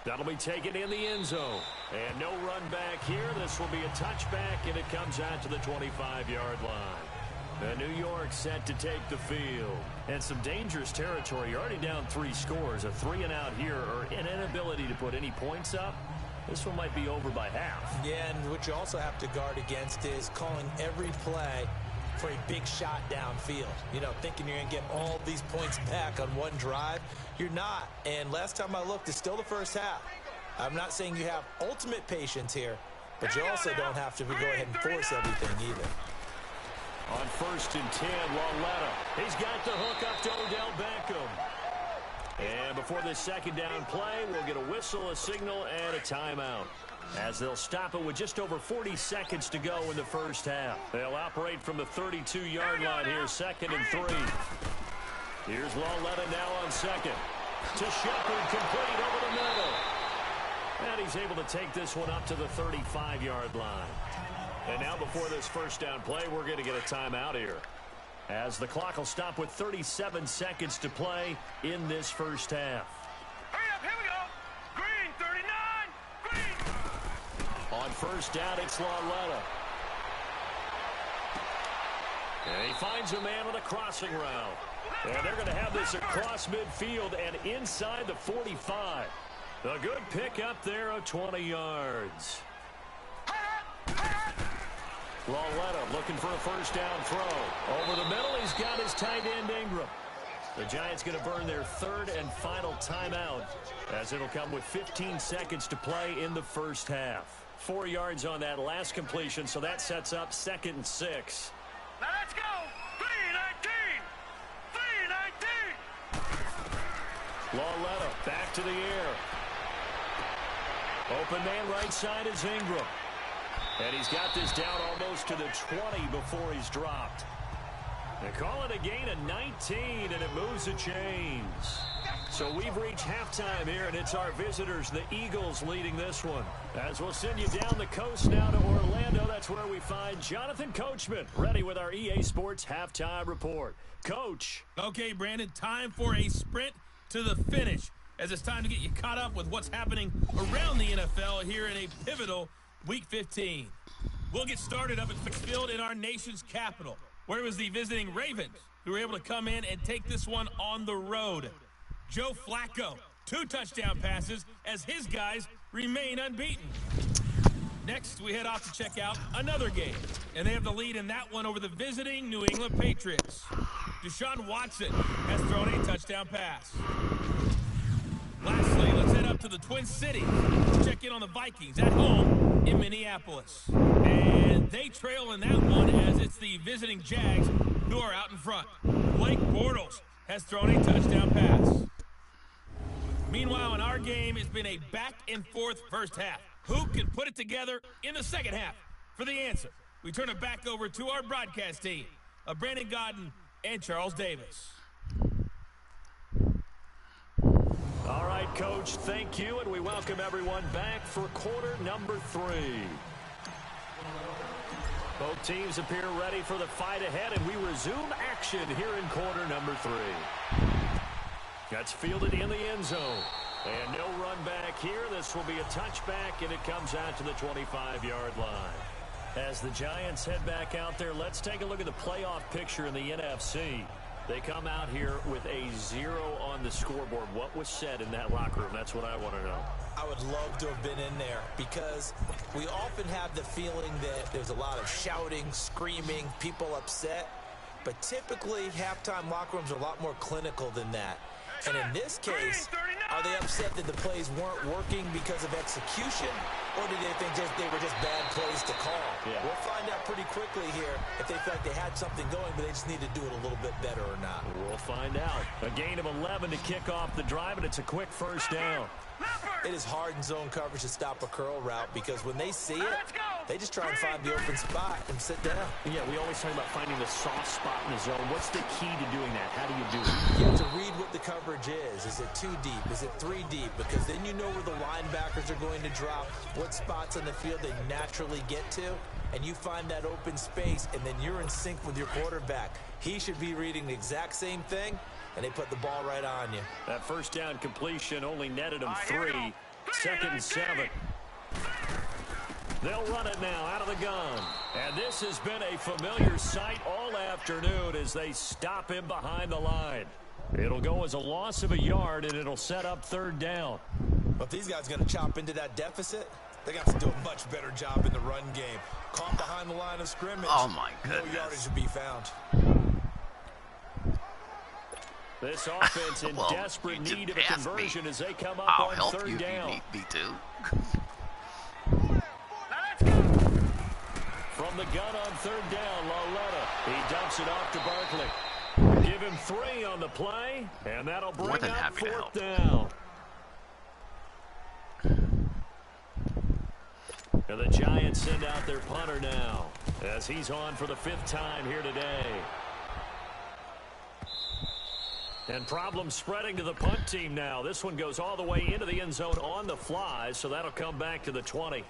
That'll be taken in the end zone. And no run back here. This will be a touchback, and it comes out to the 25-yard line. And New York set to take the field. And some dangerous territory. You're already down 3 scores. A 3-and-out here, or an inability to put any points up. This one might be over by half. Yeah, and what you also have to guard against is calling every play for a big shot downfield. You know, thinking you're going to get all these points back on one drive. You're not. And last time I looked, it's still the first half. I'm not saying you have ultimate patience here, but you also don't have to go ahead and force everything either. On 1st and 10, Lauletta. He's got the hook up to Odell Beckham. And before this second down play, we'll get a whistle, a signal, and a timeout, as they'll stop it with just over 40 seconds to go in the first half. They'll operate from the 32-yard line here, 2nd and 3. Here's Lauletta now on 2nd. To Shepard, complete over the middle. And he's able to take this one up to the 35-yard line. And now before this first down play, we're going to get a timeout here, as the clock will stop with 37 seconds to play in this first half. Hurry up, here we go. Green, 39, green. On 1st down, it's Lauletta. And he finds a man on a crossing route. And they're going to have this across midfield and inside the 45. A good pick up there of 20 yards. Lauletta looking for a first down throw. Over the middle, he's got his tight end Ingram. The Giants going to burn their 3rd and final timeout, as it'll come with 15 seconds to play in the first half. 4 yards on that last completion, so that sets up 2nd and 6. Now let's go. 3-19. 3-19. Lauletta back to the air. Open man right side is Ingram. And he's got this down almost to the 20 before he's dropped. They call it a gain of 19, and it moves the chains. So we've reached halftime here, and it's our visitors, the Eagles, leading this one. As we'll send you down the coast now to Orlando, that's where we find Jonathan Coachman, ready with our EA Sports Halftime Report. Coach. Okay, Brandon, time for a sprint to the finish, as it's time to get you caught up with what's happening around the NFL here in a pivotal Week 15. We'll get started up at Fix Field in our nation's capital, where it was the visiting Ravens who were able to come in and take this one on the road. Joe Flacco, 2 touchdown passes as his guys remain unbeaten. Next, we head off to check out another game, and they have the lead in that one over the visiting New England Patriots. Deshaun Watson has thrown a touchdown pass. Lastly, let's head up to the Twin Cities to check in on the Vikings at home in Minneapolis. And they trail in that one, as it's the visiting Jags who are out in front. Blake Bortles has thrown a touchdown pass. Meanwhile, in our game, it's been a back-and-forth first half. Who can put it together in the second half? For the answer, we turn it back over to our broadcast team of Brandon Gaudin and Charles Davis. All right, Coach, thank you, and we welcome everyone back for quarter number 3. Both teams appear ready for the fight ahead, and we resume action here in quarter number 3. That's fielded in the end zone. And no run back here. This will be a touchback, and it comes out to the 25-yard line. As the Giants head back out there, let's take a look at the playoff picture in the NFC. They come out here with a 0 on the scoreboard. What was said in that locker room? That's what I want to know. I would love to have been in there, because we often have the feeling that there's a lot of shouting, screaming, people upset. But typically, halftime locker rooms are a lot more clinical than that. And in this case, are they upset that the plays weren't working because of execution, or do they think they were just bad plays to call? Yeah. We'll find out pretty quickly here if they feel like they had something going, but they just need to do it a little bit better or not. We'll find out. A gain of 11 to kick off the drive, and it's a quick first down. It is hard in zone coverage to stop a curl route because when they see it, they just try and find the open spot and sit down. Yeah, we always talk about finding the soft spot in the zone. What's the key to doing that? How do you do it? You have to read what the coverage is. Is it 2 deep? Is it 3 deep? Because then you know where the linebackers are going to drop, what spots on the field they naturally get to, and you find that open space, and then you're in sync with your quarterback. He should be reading the exact same thing, and they put the ball right on you. That first down completion only netted them 3. 2nd and 7. They'll run it now out of the gun. And this has been a familiar sight all afternoon as they stop him behind the line. It'll go as a loss of a yard, and it'll set up 3rd down. But these guys are going to chop into that deficit. They got to do a much better job in the run game. Caught behind the line of scrimmage. Oh, my goodness. No yardage to be found. This offense in Well, desperate you need of didn't a ask me. conversion as they come up I'll on help 3rd you down. if you need me to. From the gun on 3rd down, Lauletta. He dumps it off to Barkley. Give him 3 on the play, and that'll More bring than up happy to 4th help. down. And the Giants send out their punter now as he's on for the 5th time here today. And problems spreading to the punt team now. This one goes all the way into the end zone on the fly, so that'll come back to the 20.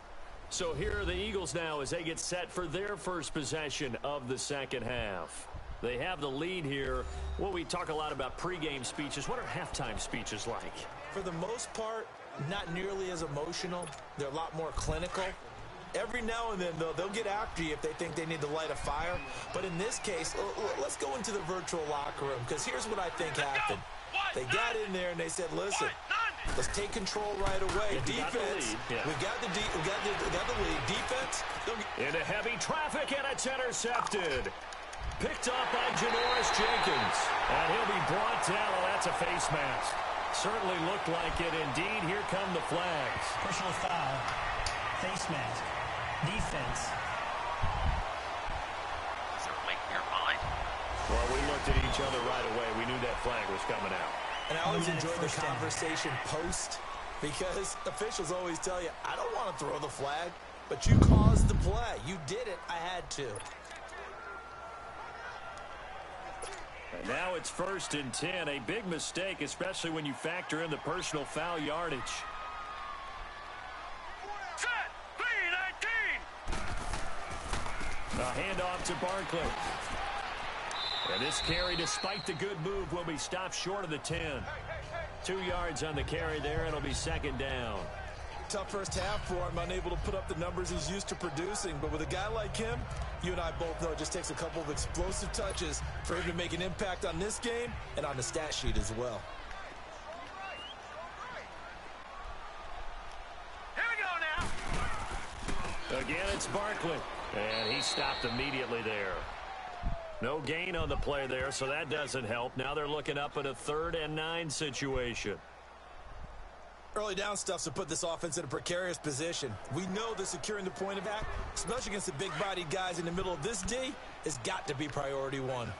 So here are the Eagles now as they get set for their first possession of the second half. They have the lead here. Well, we talk a lot about pregame speeches. What are halftime speeches like? For the most part, not nearly as emotional. They're a lot more clinical. Every now and then, though, they'll get after you if they think they need to light a fire. But in this case, let's go into the virtual locker room, because here's what I think happened. They got in there and they said, listen, let's take control right away. Defense, we got the lead. Defense. Into heavy traffic, and it's intercepted. Picked up by Janoris Jenkins. And he'll be brought down. Well, that's a face mask. Certainly looked like it. Indeed, here come the flags. Personal foul. Face mask. Defense. Is there a link nearby? Well, we looked at each other right away. We knew that flag was coming out. And I always enjoy the conversation post, because officials always tell you, I don't want to throw the flag, but you caused the play. You did it. I had to. And now it's 1st and 10. A big mistake, especially when you factor in the personal foul yardage. Set. 3-19. A handoff to Barkley. And this carry, despite the good move, will be stopped short of the 10. 2 yards on the carry there, and it'll be 2nd down. Tough first half for him, unable to put up the numbers he's used to producing. But with a guy like him, you and I both know it just takes a couple of explosive touches for him to make an impact on this game and on the stat sheet as well. Here we go now. Again, it's Barkley. And he stopped immediately there. No gain on the play there, so that doesn't help. Now they're looking up at a 3rd and 9 situation. Early down stuff's to put this offense in a precarious position. We know that securing the point of attack, especially against the big-bodied guys in the middle of this D, has got to be priority 1.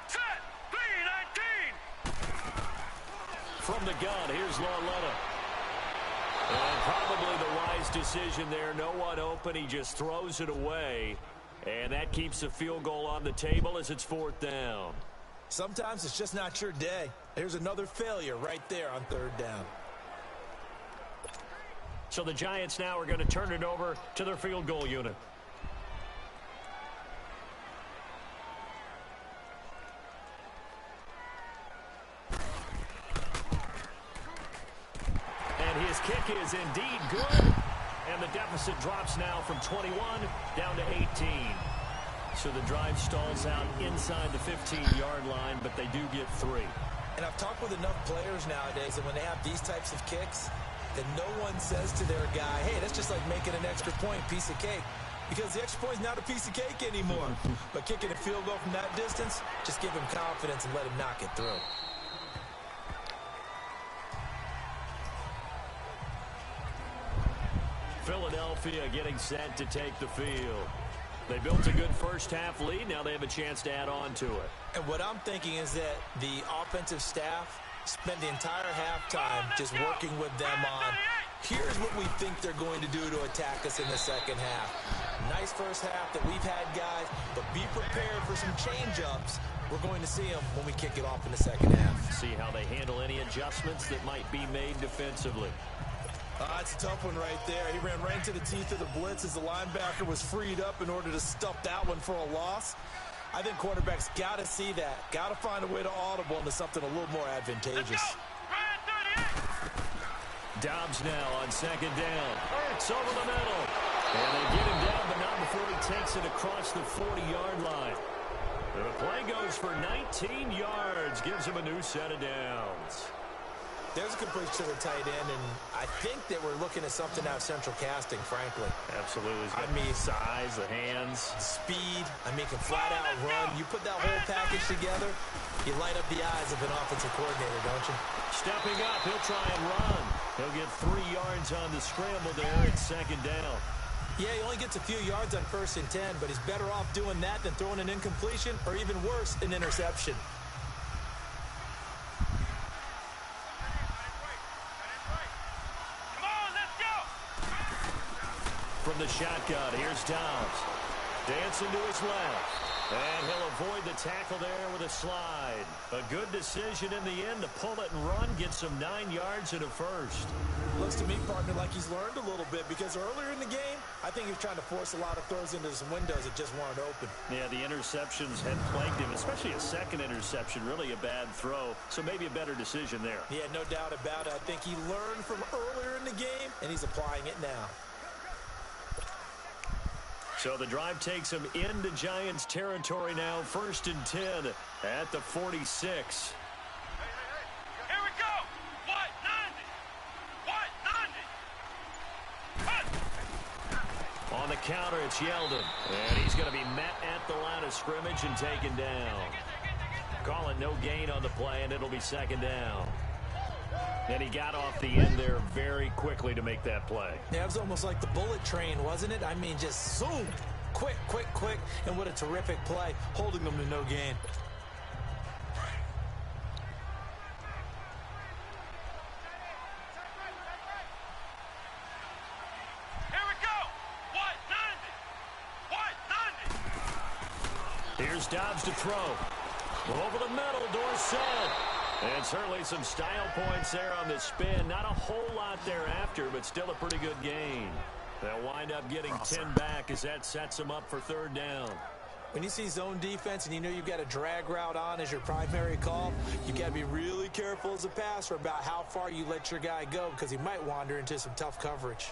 Set. 3-19. From the gun, here's Lauletta. And probably the wise decision there. No one open. He just throws it away. And that keeps the field goal on the table as it's 4th down. Sometimes it's just not your day. Here's another failure right there on 3rd down. So the Giants now are going to turn it over to their field goal unit. And his kick is indeed good. And the deficit drops now from 21 down to 18. So the drive stalls out inside the 15-yard line, but they do get 3. And I've talked with enough players nowadays that when they have these types of kicks, that no one says to their guy, hey, that's just like making an extra point, piece of cake. because the extra point is not a piece of cake anymore. But kicking a field goal from that distance, just give him confidence and let him knock it through. Philadelphia getting set to take the field. They built a good first-half lead. Now they have a chance to add on to it. And what I'm thinking is that the offensive staff spent the entire halftime just working with them on, here's what we think they're going to do to attack us in the second half. Nice first half that we've had, guys, but be prepared for some change-ups. We're going to see them when we kick it off in the second half. See how they handle any adjustments that might be made defensively. It's a tough one right there. He ran right into the teeth of the blitz as the linebacker was freed up in order to stuff that one for a loss. I think quarterbacks got to see that. Got to find a way to audible into something a little more advantageous. Dobbs now on second down. It's over the middle. And they get him down, but not before he takes it across the 40-yard line. The play goes for 19 yards. Gives him a new set of downs. There's a completion to the tight end, and I think that we're looking at something out of central casting, frankly. Absolutely. I mean, size, the hands. Speed. I mean, can flat out run. You put that whole package together, you light up the eyes of an offensive coordinator, don't you? Stepping up, he'll try and run. He'll get 3 yards on the scramble there at second down. Yeah, he only gets a few yards on 1st and 10, but he's better off doing that than throwing an incompletion or even worse, an interception. From the shotgun, here's Dobbs. Dancing to his left. And he'll avoid the tackle there with a slide. A good decision in the end to pull it and run. Get some 9 yards and a first. Looks to me, partner, like he's learned a little bit because earlier in the game, I think he was trying to force a lot of throws into some windows that just weren't open. Yeah, the interceptions had plagued him, especially a second interception, really a bad throw. So maybe a better decision there. Yeah, no doubt about it. I think he learned from earlier in the game, and he's applying it now. So the drive takes him into Giants territory now. 1st and 10 at the 46. Here we go. What? 90. On the counter, it's Yeldon. And he's going to be met at the line of scrimmage and taken down. Calling no gain on the play, and it'll be second down. And he got off the end there very quickly to make that play. Yeah, it was almost like the bullet train, wasn't it? I mean, just zoom. Quick, quick, quick. And what a terrific play, holding them to no gain. Here we go. What? 90. Here's Dobbs to throw. Over the middle, Dorsett. And certainly some style points there on the spin. Not a whole lot thereafter, but still a pretty good gain. They'll wind up getting 10 back as that sets them up for 3rd down. When you see zone defense and you know you've got a drag route on as your primary call, you got to be really careful as a passer about how far you let your guy go because he might wander into some tough coverage.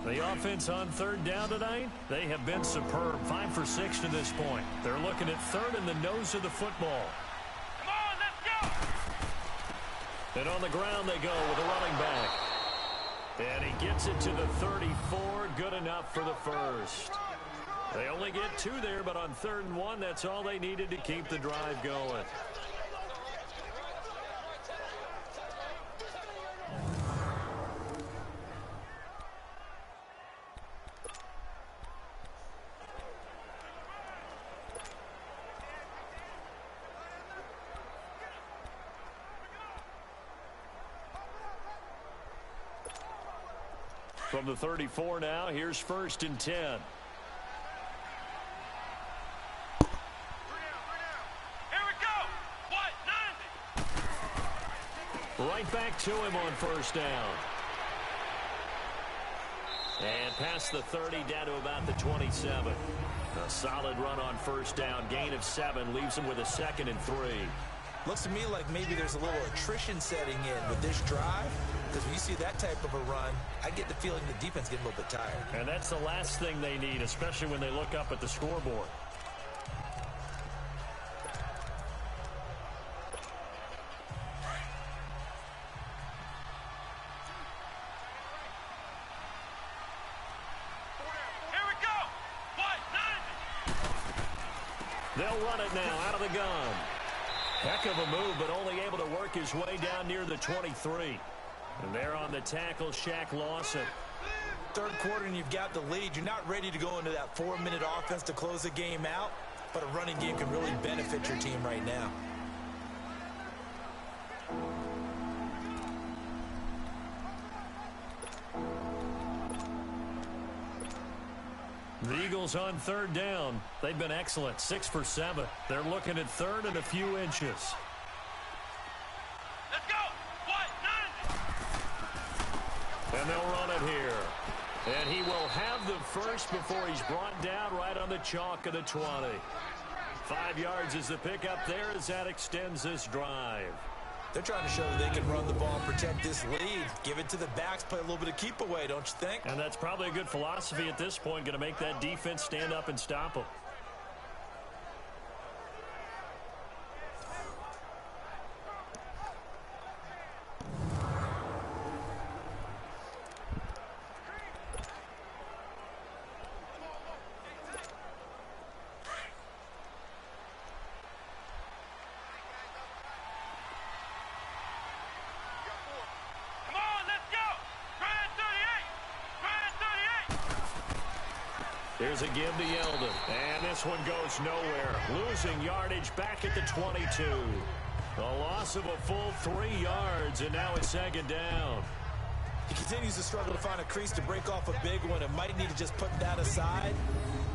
The offense on 3rd down tonight, they have been superb. 5 for 6 to this point. They're looking at 3rd in the nose of the football. Come on, let's go. And on the ground they go with a running back. And he gets it to the 34. Good enough for the first. They only get 2 there, but on 3rd and 1, that's all they needed to keep the drive going. From the 34 now, here's 1st and 10. Here we go. What? 90. Right back to him on 1st down. And past the 30 down to about the 27. A solid run on 1st down. Gain of 7 leaves him with a 2nd and 3. Looks to me like maybe there's a little attrition setting in with this drive, because when you see that type of a run, I get the feeling the defense getting a little bit tired. And that's the last thing they need, especially when they look up at the scoreboard. They'll run it now out of the gun. Heck of a move, but only able to work his way down near the 23. And there on the tackle, Shaq Lawson. Third quarter and you've got the lead. You're not ready to go into that 4-minute offense to close the game out, but a running game can really benefit your team right now. The Eagles on third down. They've been excellent, 6 for 7. They're looking at third and a few inches. Let's go. What? 90. And they'll run it here. And he will have the first before he's brought down right on the chalk of the 20. 5 yards is the pickup there as that extends this drive. They're trying to show that they can run the ball and protect this lead. Give it to the backs, play a little bit of keep away, don't you think? And that's probably a good philosophy at this point, going to make that defense stand up and stop them. Here's a give to Yeldon. And this one goes nowhere. Losing yardage back at the 22. A loss of a full 3 yards, and now it's second down. He continues to struggle to find a crease to break off a big one and might need to just put that aside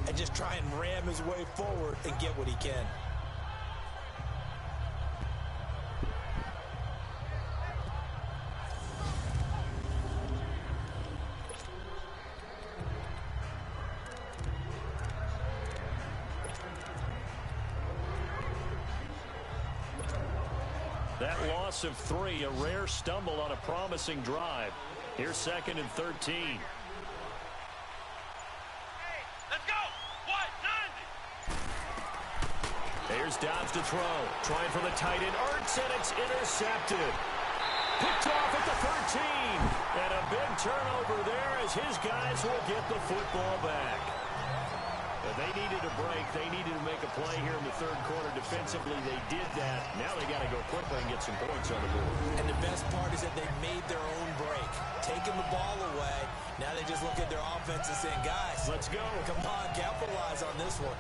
and just try and ram his way forward and get what he can. That loss of 3, a rare stumble on a promising drive. Here's second and 13. Hey, let's go. What? 90. Here's Dobbs to throw. Trying for the tight end. Ertz, and it's intercepted. Picked off at the 13. And a big turnover there as his guys will get the football back. If they needed a break, they needed to make a play here in the third quarter. Defensively, they did that. Now they got to go quickly and get some points on the board. And the best part is that they made their own break. Taking the ball away. Now they just look at their offense and saying, guys, let's go. Come on, capitalize on this one.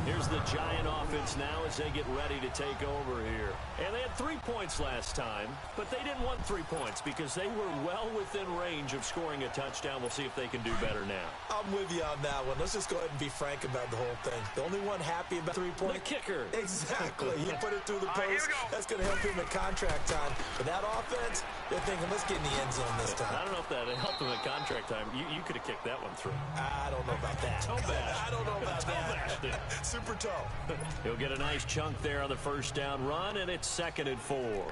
Here's the Giant offense now as they get ready to take over here. And they had 3 points last time, but they didn't want 3 points because they were well within range of scoring a touchdown. We'll see if they can do better now. I'm with you on that one. Let's just go ahead and be frank about the whole thing. The only one happy about 3 points. The kicker. Exactly. You put it through the All right, post. That's going to help him at contract time. But that offense, they're thinking, let's get in the end zone this time. I don't know if that helped him at contract time. You could have kicked that one through. I don't know about that. Toe bash. I don't know about bashed it. that. Super toe. He'll get a nice chunk there on the first down run, and it's 2nd and 4.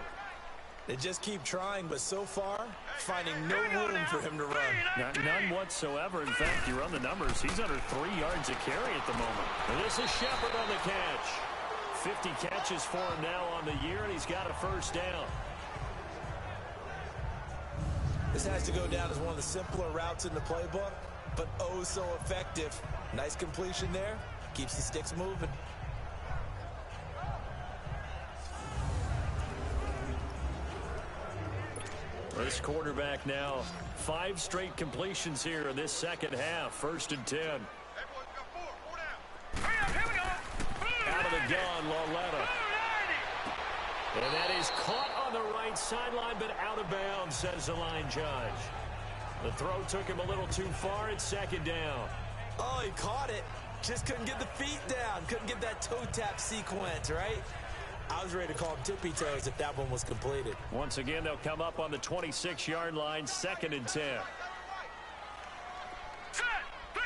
They just keep trying, but so far, finding no room for him to run. None whatsoever. In fact, you run the numbers. He's under 3 yards a carry at the moment. And this is Shepard on the catch. 50 catches for him now on the year, and he's got a first down. This has to go down as one of the simpler routes in the playbook, but oh so effective. Nice completion there. Keeps the sticks moving. This quarterback now, 5 straight completions here in this second half. 1st and 10. Here we go. Out of the gun, Lauletta. And that is caught on the right sideline, but out of bounds, says the line judge. The throw took him a little too far. It's 2nd down. Oh, he caught it. Just couldn't get the feet down. Couldn't get that toe tap sequence, right? I was ready to call him tippy toes if that one was completed. Once again, they'll come up on the 26-yard line, 2nd and 10. Set. 3-19.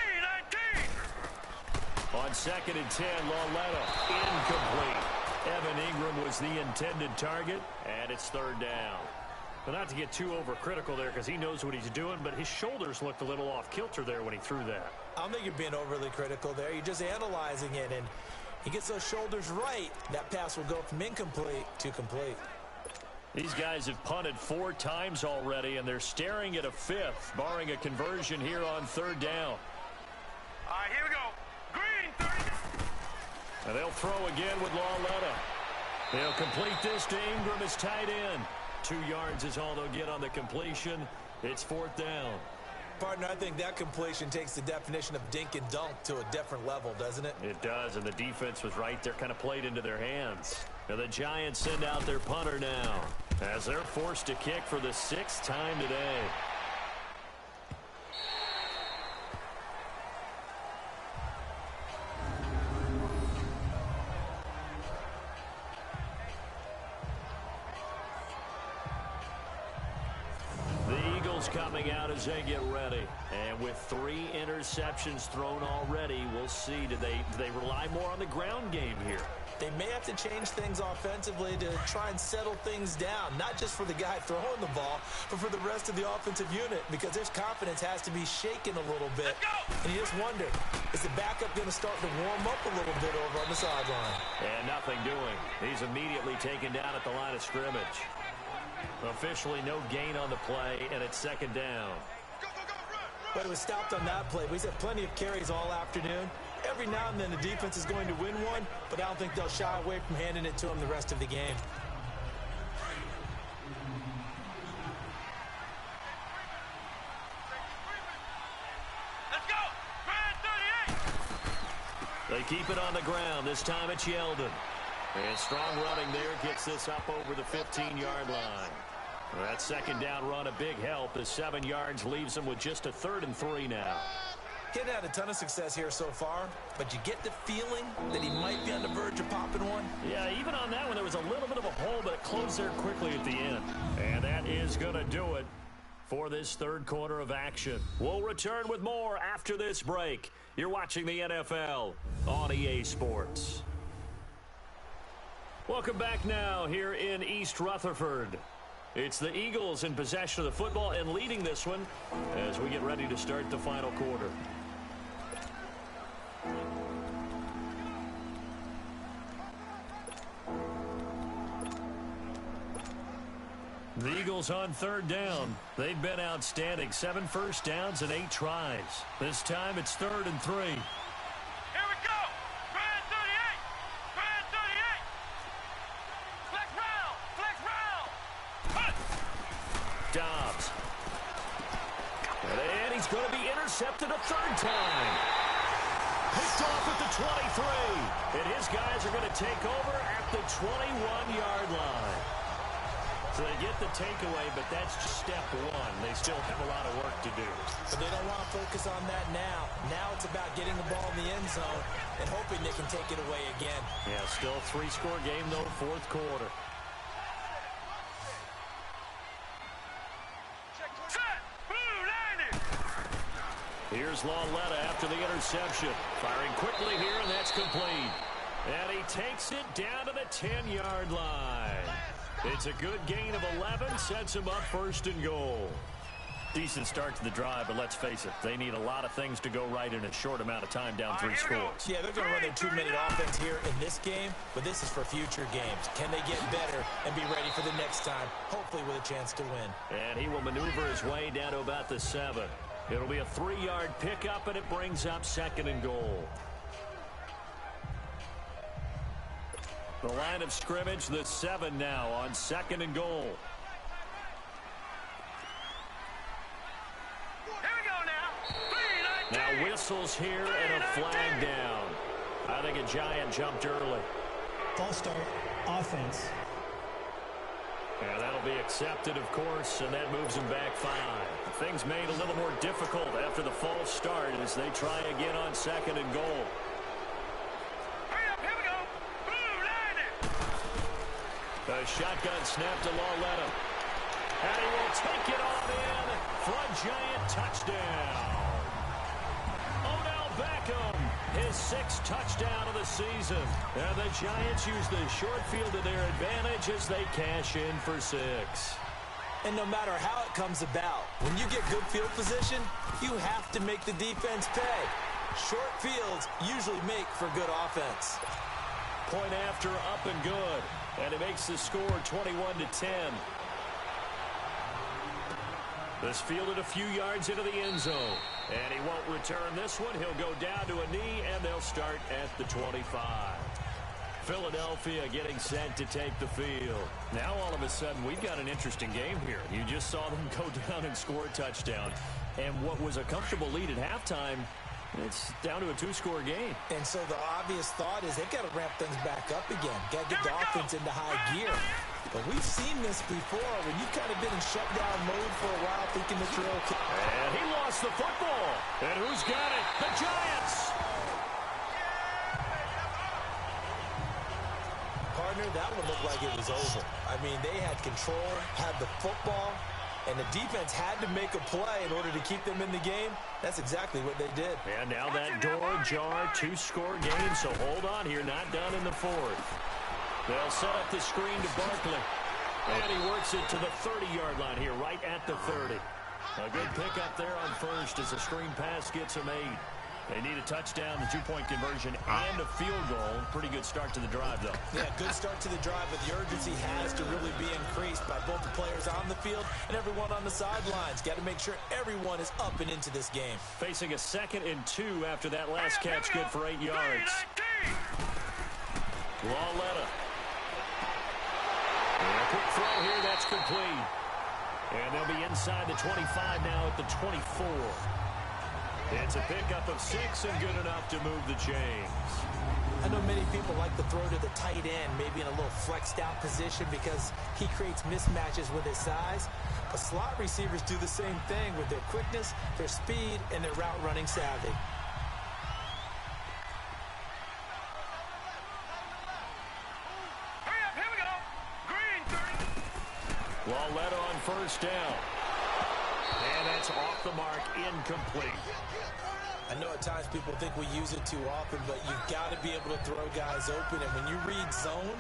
On 2nd and 10, Lauletta incomplete. Evan Ingram was the intended target, and it's 3rd down. But not to get too overcritical there because he knows what he's doing, but his shoulders looked a little off kilter there when he threw that. I don't think you're being overly critical there. You're just analyzing it, and he gets those shoulders right. That pass will go from incomplete to complete. These guys have punted 4 times already, and they're staring at a 5th, barring a conversion here on 3rd down. All right, here we go. Green, 30. And they'll throw again with Lauletta. They'll complete this to Ingram as tight end. 2 yards is all they'll get on the completion. It's 4th down. Partner, I think that completion takes the definition of dink and dunk to a different level, doesn't it? It does, and the defense was right there, kind of played into their hands. And the Giants send out their punter now as they're forced to kick for the 6th time today. Coming out as they get ready, and with 3 interceptions thrown already, we'll see, do they rely more on the ground game here? They may have to change things offensively to try and settle things down, not just for the guy throwing the ball, but for the rest of the offensive unit, because their confidence has to be shaken a little bit. And you just wonder, is the backup going to start to warm up a little bit over on the sideline? And nothing doing. He's immediately taken down at the line of scrimmage. Officially no gain on the play, and it's 2nd down. But it was stopped on that play. We've had plenty of carries all afternoon. Every now and then the defense is going to win one, but I don't think they'll shy away from handing it to them the rest of the game. Let's go. Grand 38. They keep it on the ground. This time it's Yeldon. And strong running there gets this up over the 15-yard line. That 2nd down run a big help as 7 yards leaves them with just a 3rd and 3 now. He hadn't had a ton of success here so far, but you get the feeling that he might be on the verge of popping one. Yeah, even on that one, there was a little bit of a hole, but it closed there quickly at the end. And that is going to do it for this 3rd quarter of action. We'll return with more after this break. You're watching the NFL on EA Sports. Welcome back now here in East Rutherford. It's the Eagles in possession of the football and leading this one as we get ready to start the final quarter. The Eagles on 3rd down. They've been outstanding. 7 first downs and 8 tries. This time it's 3rd and 3. Here we go. Grand 38. Grand 38. Flex round. Flex round. Punch. Dobbs. And he's going to be intercepted a 3rd time. Picked off at the 23. And his guys are going to take over at the 21-yard line. So they get the takeaway, but that's just step 1. They still have a lot of work to do. But they don't want to focus on that now. Now it's about getting the ball in the end zone and hoping they can take it away again. Yeah, still a 3-score game, though, 4th quarter. Set. Blue landing. Here's Lauletta after the interception. Firing quickly here, and that's complete. And he takes it down to the 10-yard line. It's a good gain of 11, sets him up 1st and goal. Decent start to the drive, but let's face it, they need a lot of things to go right in a short amount of time down 3 scores. Yeah, they're going to run their 2-minute offense here in this game, but this is for future games. Can they get better and be ready for the next time, hopefully with a chance to win? And he will maneuver his way down to about the 7. It'll be a 3-yard pickup, and it brings up 2nd and goal. The line of scrimmage, the 7 now on 2nd and goal. Here we go now. Now whistles here and a flag down. I think a Giant jumped early. False start, offense. And that'll be accepted, of course, and that moves him back 5. Things made a little more difficult after the false start as they try again on 2nd and goal. A shotgun snap to Lauletta. And he will take it on in for a Giant touchdown. Odell Beckham, his 6th touchdown of the season. And the Giants use the short field to their advantage as they cash in for 6. And no matter how it comes about, when you get good field position, you have to make the defense pay. Short fields usually make for good offense. Point after, up and good. And it makes the score 21-10. This fielded a few yards into the end zone. And he won't return this one. He'll go down to a knee, and they'll start at the 25. Philadelphia getting set to take the field. Now all of a sudden we've got an interesting game here. You just saw them go down and score a touchdown. And what was a comfortable lead at halftime, it's down to a 2-score game. And so the obvious thought is they've got to ramp things back up again. Got to get the offense into high gear. But we've seen this before when you've kind of been in shutdown mode for a while thinking that you're okay. And he lost the football. And who's got it? The Giants. Partner, that one looked like it was over. I mean, they had control, had the football, and the defense had to make a play in order to keep them in the game. That's exactly what they did. And now that door ajar, 2-score game, so hold on here, not done in the 4th. They'll set up the screen to Barkley. And he works it to the 30-yard line here, right at the 30. A good pickup there on first as the screen pass gets him 8. They need a touchdown, the 2-point conversion, and a field goal. Pretty good start to the drive, though. Yeah, good start to the drive, but the urgency has to really be increased by both the players on the field and everyone on the sidelines. Got to make sure everyone is up and into this game. Facing a 2nd and 2 after that last catch, good for 8 yards. Lauletta. And a quick throw here, that's complete. And they'll be inside the 25 now at the 24. It's a pickup of 6 and good enough to move the chains. I know many people like to throw to the tight end, maybe in a little flexed out position because he creates mismatches with his size. But slot receivers do the same thing with their quickness, their speed, and their route running savvy. Hurry up, here we go. Green 30. Lauletta on first down. And that's off the mark, incomplete. I know at times people think we use it too often, but you've got to be able to throw guys open. And when you read zone,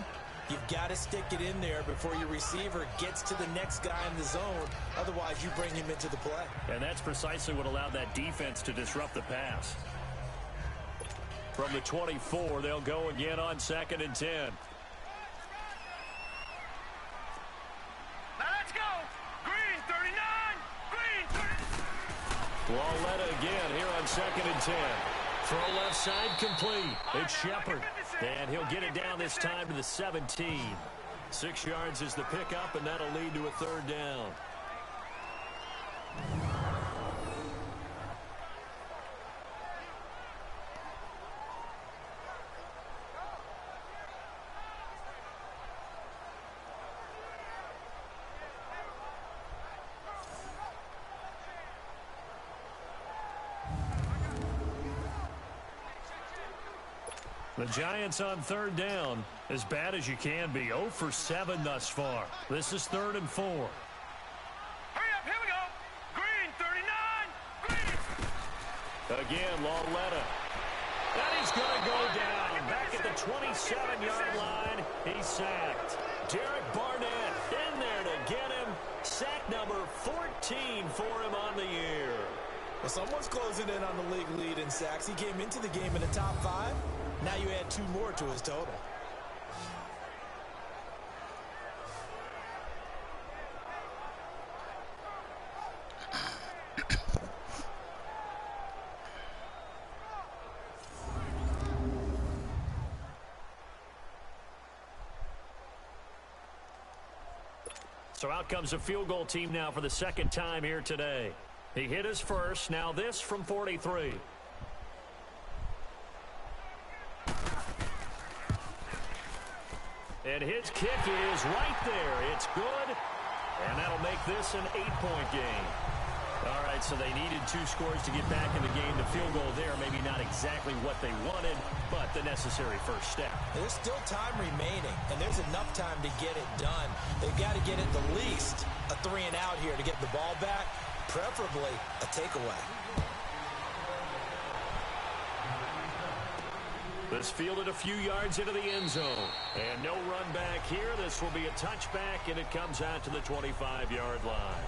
you've got to stick it in there before your receiver gets to the next guy in the zone. Otherwise, you bring him into the play. And that's precisely what allowed that defense to disrupt the pass. From the 24, they'll go again on 2nd and 10. Now let's go. Green 39. Green 30. Lauletta again here on 2nd and 10. Throw left side complete. It's Shepard. And he'll get it down this time to the 17. 6 yards is the pickup, and that'll lead to a 3rd down. The Giants on 3rd down, as bad as you can be. 0 for 7 thus far. This is 3rd and 4. Hurry up, here we go. Green 39. Green. Again, Lauletta. And he's going to go down. Back at the 27-yard line, he's sacked. Derek Barnett in there to get him. Sack number 14 for him on the year. Well, someone's closing in on the league lead in sacks. He came into the game in the top 5. Now you add 2 more to his total. So out comes a field goal team now for the 2nd time here today. He hit his first. Now this from 43. And his kick is right there. It's good. And that'll make this an 8-point game. All right, so they needed 2 scores to get back in the game. The field goal there, maybe not exactly what they wanted, but the necessary first step. There's still time remaining, and there's enough time to get it done. They've got to get at the least a 3-and-out here to get the ball back, preferably a takeaway. This fielded a few yards into the end zone. And no run back here. This will be a touchback, and it comes out to the 25-yard line.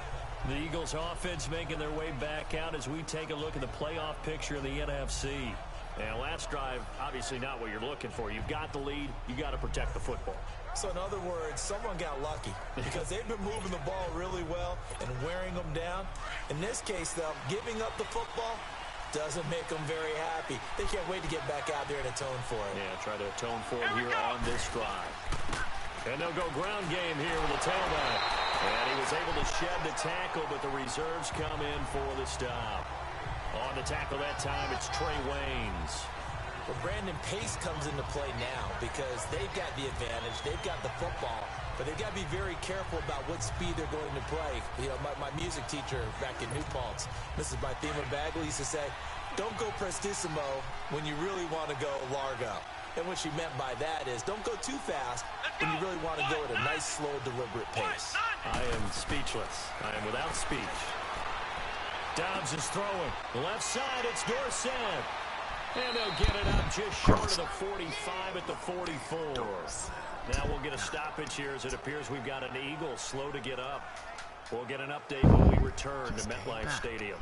The Eagles offense making their way back out as we take a look at the playoff picture in the NFC. And last drive, obviously not what you're looking for. You've got the lead. You got to protect the football. So in other words, someone got lucky because they've been moving the ball really well and wearing them down. In this case, though, giving up the football doesn't make them very happy. They can't wait to get back out there and atone for it. Yeah, try to atone for it here on this drive. And they'll go ground game here with the tailback. And he was able to shed the tackle, but the reserves come in for the stop. On the tackle that time, it's Trey Waynes. Well, Brandon, pace comes into play now because they've got the advantage. They've got the football, but they've got to be very careful about what speed they're going to play. You know, my music teacher back in New Paltz, Mrs. Bythema Bagley, used to say, don't go prestissimo when you really want to go largo. And what she meant by that is don't go too fast when you really want to go at a nice, slow, deliberate pace. I am speechless. I am without speech. Dobbs is throwing. Left side, it's Dorsett. And they'll get it up just short of the 45 at the 44. Now we'll get a stoppage here as it appears we've got an Eagle slow to get up. We'll get an update when we return to MetLife Stadium.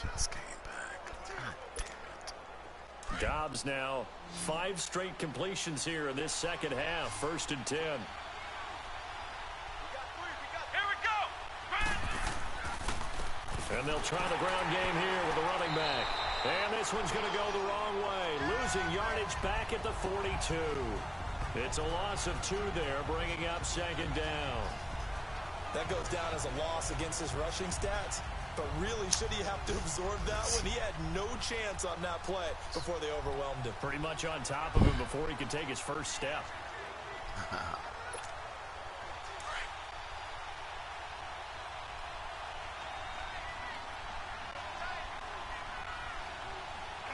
Just came back. God damn it. Dobbs now 5 straight completions here in this second half. 1st and 10. Here we go. And they'll try the ground game here with the running back. And this one's going to go the wrong way. Losing yardage back at the 42. It's a loss of 2 there, bringing up 2nd down. That goes down as a loss against his rushing stats. But really, should he have to absorb that one? He had no chance on that play before they overwhelmed him. Pretty much on top of him before he could take his first step. Come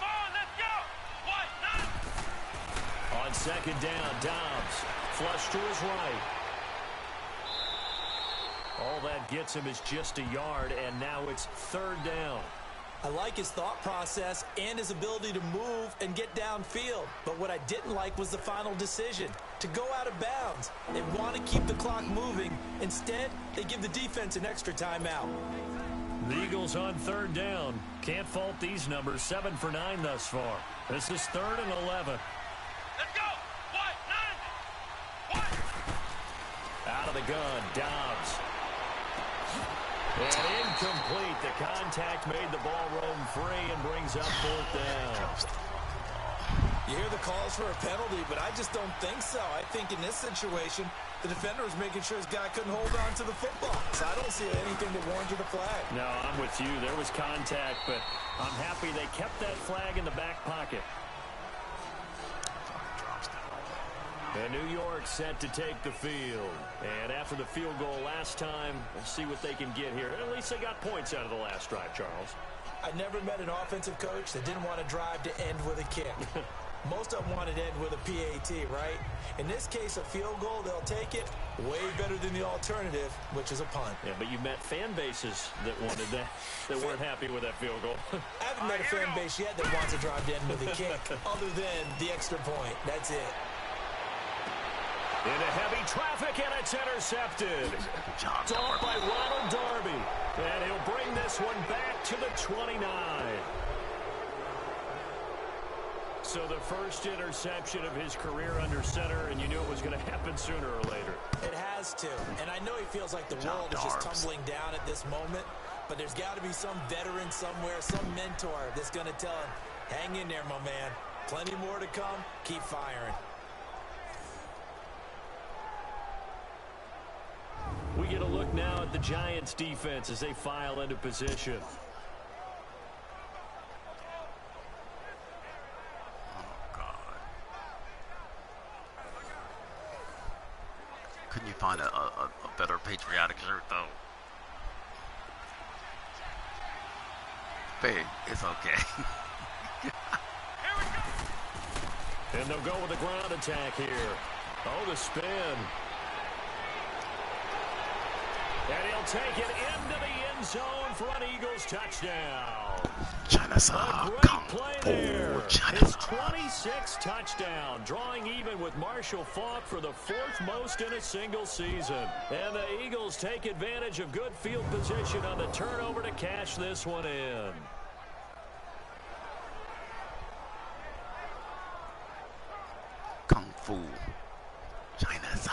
on, let's go. What? On 2nd down, Dobbs flush to his right. All that gets him is just a yard, and now it's 3rd down. I like his thought process and his ability to move and get downfield. But what I didn't like was the final decision, to go out of bounds. They want to keep the clock moving. Instead, they give the defense an extra timeout. The Eagles on 3rd down. Can't fault these numbers. 7 for 9 thus far. This is 3rd and 11. Let's go. What? 9. What? Out of the gun, Dobbs. And incomplete. The contact made the ball roam free and brings up 4th down. You hear the calls for a penalty, but I just don't think so. I think in this situation, the defender was making sure his guy couldn't hold on to the football. So I don't see anything that warranted a flag. No, I'm with you. There was contact, but I'm happy they kept that flag in the back pocket. And New York set to take the field. And after the field goal last time, we'll see what they can get here. At least they got points out of the last drive, Charles. I never met an offensive coach that didn't want to drive to end with a kick. Most of them wanted to end with a PAT, right? In this case, a field goal, they'll take it way better than the alternative, which is a punt. Yeah, but you met fan bases that wanted that, that weren't happy with that field goal. I haven't met a fan base yet that wants to drive to end with a kick, other than the extra point. That's it. Into heavy traffic, and it's intercepted. It's off by Ronald Darby. And he'll bring this one back to the 29. So the first interception of his career under center, and you knew it was going to happen sooner or later. It has to. And I know he feels like the world is just tumbling down at this moment, but there's got to be some veteran somewhere, some mentor that's going to tell him, hang in there, my man. Plenty more to come. Keep firing. We get a look now at the Giants' defense as they file into position. Oh, God. Couldn't you find a better patriotic shirt, though? Babe, it's okay. And they'll go with a ground attack here. Oh, the spin. And he'll take it into the end zone for an Eagles touchdown. China's Great play there. His China's 26th touchdown, drawing even with Marshall Faulk for the 4th most in a single season. And the Eagles take advantage of good field position on the turnover to cash this one in. Kung Fu. China's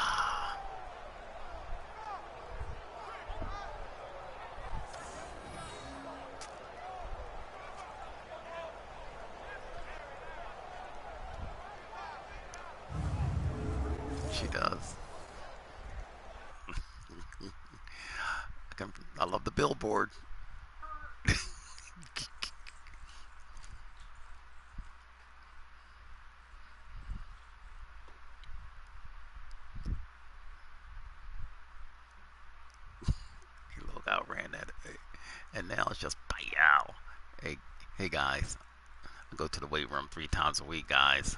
She does. I love the billboard. Look, outran that, and now it's just pow. Hey guys, I go to the weight room 3 times a week, guys.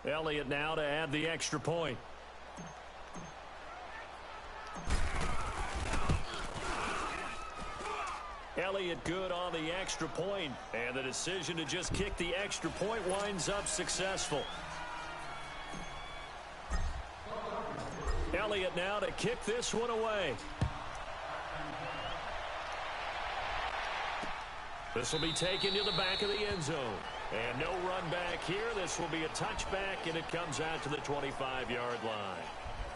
Elliott now to add the extra point. Elliott good on the extra point, and the decision to just kick the extra point winds up successful. Elliott now to kick this one away. This will be taken to the back of the end zone. And no run back here. This will be a touchback, and it comes out to the 25-yard line.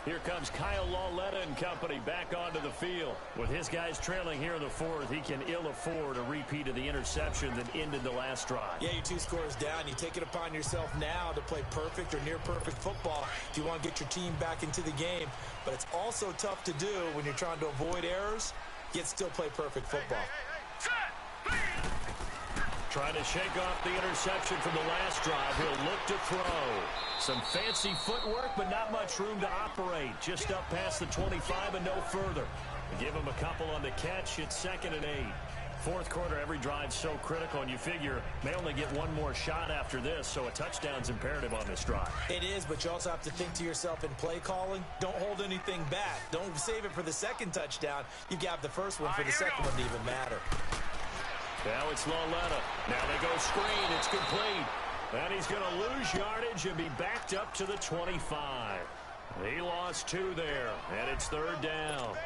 Here comes Kyle Lauletta and company back onto the field. With his guys trailing here in the 4th, he can ill afford a repeat of the interception that ended the last drive. Yeah, you're 2 scores down. You take it upon yourself now to play perfect or near-perfect football if you want to get your team back into the game. But it's also tough to do when you're trying to avoid errors, yet still play perfect football. Trying to shake off the interception from the last drive. He'll look to throw. Some fancy footwork, but not much room to operate. Just up past the 25 and no further. Give him a couple on the catch. It's 2nd and 8. 4th quarter, every drive's so critical, and you figure may only get one more shot after this, so a touchdown's imperative on this drive. It is, but you also have to think to yourself in play calling. Don't hold anything back. Don't save it for the 2nd touchdown. You got the first one for the 2nd one to even matter. Now it's Lauletta. Now they go screen. It's complete. And he's going to lose yardage and be backed up to the 25. He lost 2 there, and it's 3rd down.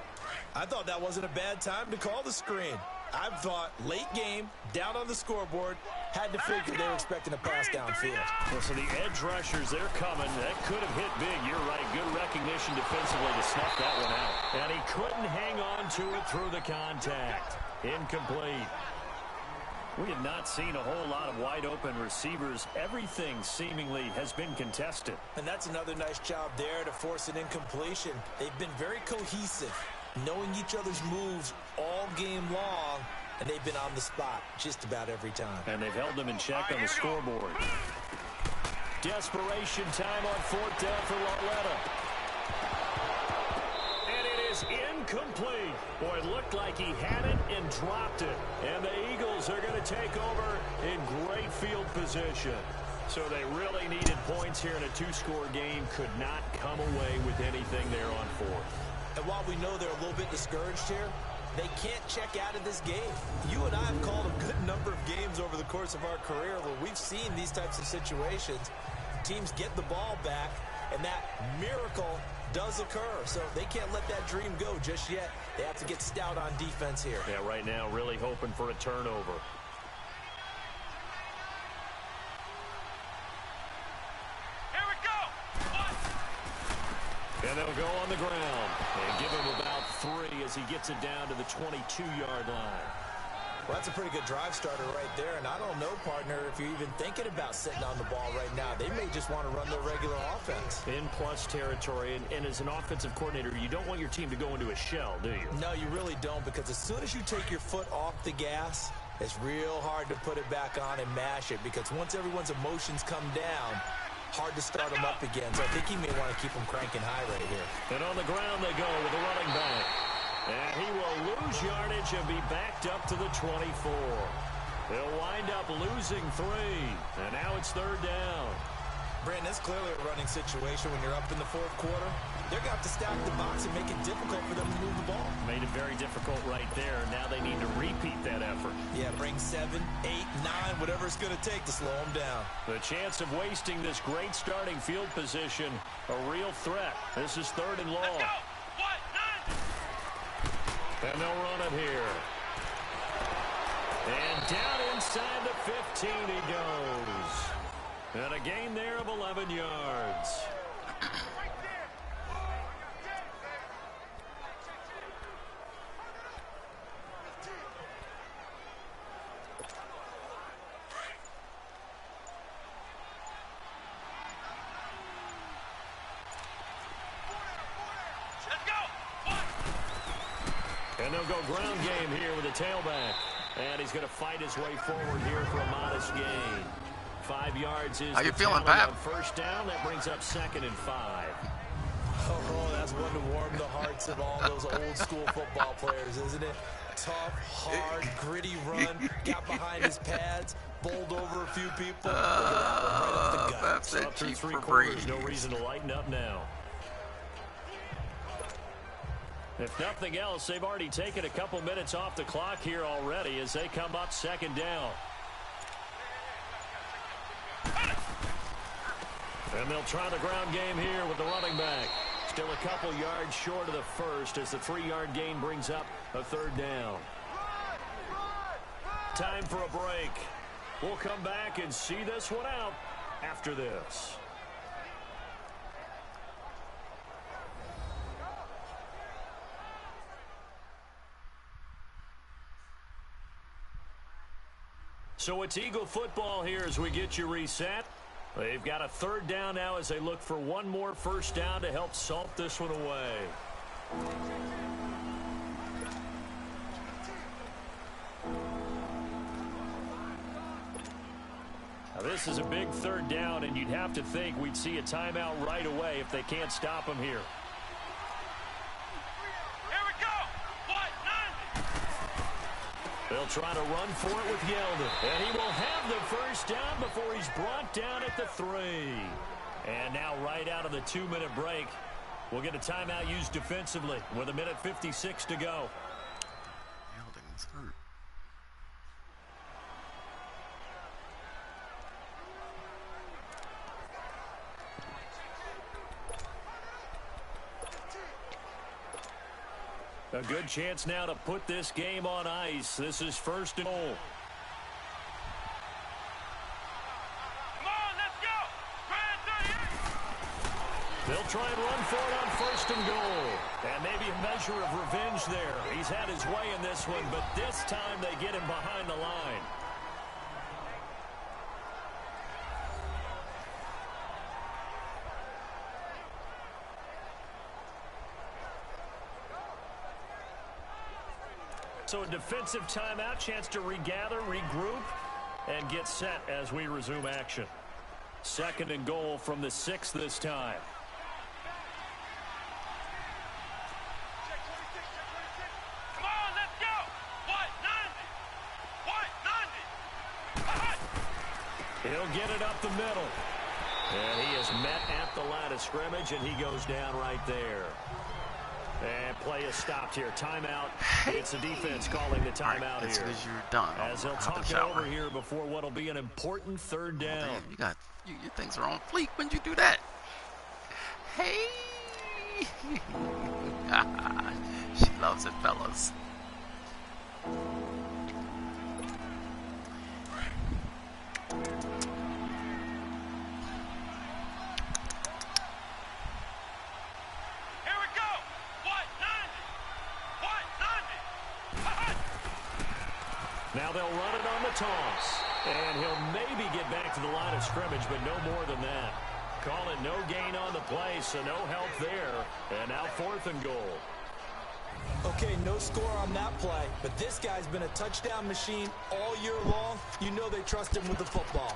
I thought that wasn't a bad time to call the screen. I thought late game, down on the scoreboard, had to figure they were expecting a pass downfield. Well, so the edge rushers, they're coming. That could have hit big. You're right. Good recognition defensively to snuff that one out. And he couldn't hang on to it through the contact. Incomplete. We have not seen a whole lot of wide-open receivers. Everything seemingly has been contested. And that's another nice job there to force an incompletion. They've been very cohesive, knowing each other's moves all game long, and they've been on the spot just about every time. And they've held them in check on the scoreboard. Desperation time on 4th down for Lauletta. And it is incomplete. Boy, it looked like he had it and dropped it. And the Eagles are going to take over in great field position. So they really needed points here in a 2-score game. Could not come away with anything there on 4th. And while we know they're a little bit discouraged here, they can't check out of this game. You and I have called a good number of games over the course of our career where we've seen these types of situations. Teams get the ball back, and that miracle does occur. So they can't let that dream go just yet. They have to get stout on defense here. Yeah, right now really hoping for a turnover. Here we go. And they'll go on the ground and give him about 3 as he gets it down to the 22-yard line. Well, that's a pretty good drive starter right there. And I don't know, partner, if you're even thinking about sitting on the ball right now. They may just want to run their regular offense. In plus territory, and as an offensive coordinator, you don't want your team to go into a shell, do you? No, you really don't, because as soon as you take your foot off the gas, it's real hard to put it back on and mash it, because once everyone's emotions come down, hard to start them up again. So I think he may want to keep them cranking high right here. And on the ground they go with the running back. And he will lose yardage and be backed up to the 24. He'll wind up losing 3. And now it's 3rd down. Brandon, it's clearly a running situation when you're up in the 4th quarter. They're going to have to stack the box and make it difficult for them to move the ball. Made it very difficult right there. Now they need to repeat that effort. Yeah, bring 7, 8, 9, whatever it's going to take to slow them down. The chance of wasting this great starting field position, a real threat. This is 3rd and long. Let's go. What? 9. And they'll run it here. And down inside the 15 he goes. And a gain there of 11 yards. And they'll go ground game here with a tailback. And he's going to fight his way forward here for a modest gain. 5 yards is How you the feeling, tally Pap? on 1st down. That brings up 2nd and 5. Oh, that's one to warm the hearts of all those old school football players, isn't it? Tough, hard, gritty run, got behind his pads, bowled over a few people. Look at that one right up the gut. That's So it, up through cheap 3 for quarters, breeze. no reason to lighten up now. If nothing else, they've already taken a couple minutes off the clock here already as they come up 2nd down. And they'll try the ground game here with the running back. Still a couple yards short of the first as the 3-yard gain brings up a 3rd down. Time for a break. We'll come back and see this one out after this. So it's Eagle football here as we get you reset. They've got a 3rd down now as they look for one more 1st down to help salt this one away. Now this is a big 3rd down, and you'd have to think we'd see a timeout right away if they can't stop them here. They'll try to run for it with Yeldon. And he will have the 1st down before he's brought down at the 3. And now right out of the 2-minute break, we'll get a timeout used defensively with 1:56 to go. Yeldon's hurt. A good chance now to put this game on ice. This is 1st and goal. Come on, let's go. Grand 38. They'll try and run for it on 1st and goal. And maybe a measure of revenge there. He's had his way in this one, but this time they get him behind the line. So a defensive timeout, chance to regather, regroup, and get set as we resume action. 2nd and goal from the 6 this time. Come on, let's go. What? 90. He'll get it up the middle. And he is met at the line of scrimmage, and he goes down right there. And play is stopped here. Timeout. It's the defense calling the timeout As soon here. as you're done, As they'll talk it over here before what'll be an important 3rd down. Damn, you got your things are on fleek. When'd you do that? Hey, she loves it, fellas. Here we go. What? 90. Now they'll run it on the toss. And he'll maybe get back to the line of scrimmage, but no more than that. Call it no gain on the play, so no help there. And now 4th and goal. Okay, no score on that play, but this guy's been a touchdown machine all year long. You know they trust him with the football.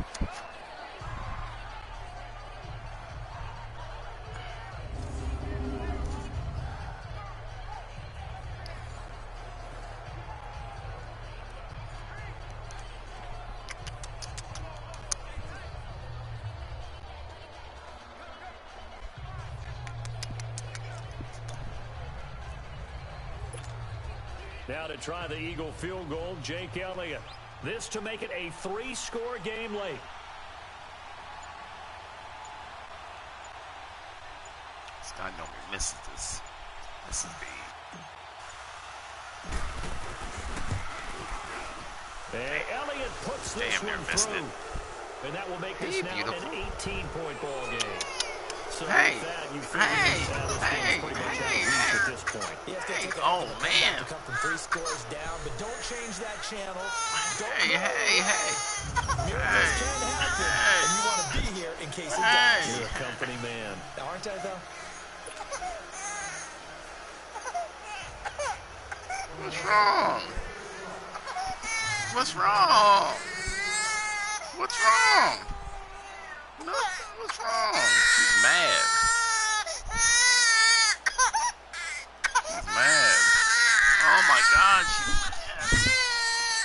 Now to try the Eagle field goal, Jake Elliott. This to make it a 3-score game late. This guy normally misses this. This is And Elliott puts this damn near one missed through. it. And that will make this Hey, now beautiful. an 18-point ball game. So Hey, with that, you figure hey, this hey, game's pretty much out of reach at this point. He has to take a oh, heck of a man. comeback to come from 3 scores down, but don't change that channel. Don't Hey, go hey, away. hey. Miracles can happen, Hey. and you want to be here in case it Hey. does. You're a company man. Aren't I, though? What's wrong? What's wrong? What's wrong? No, what's wrong? She's mad. She's mad. Oh my God, she's mad.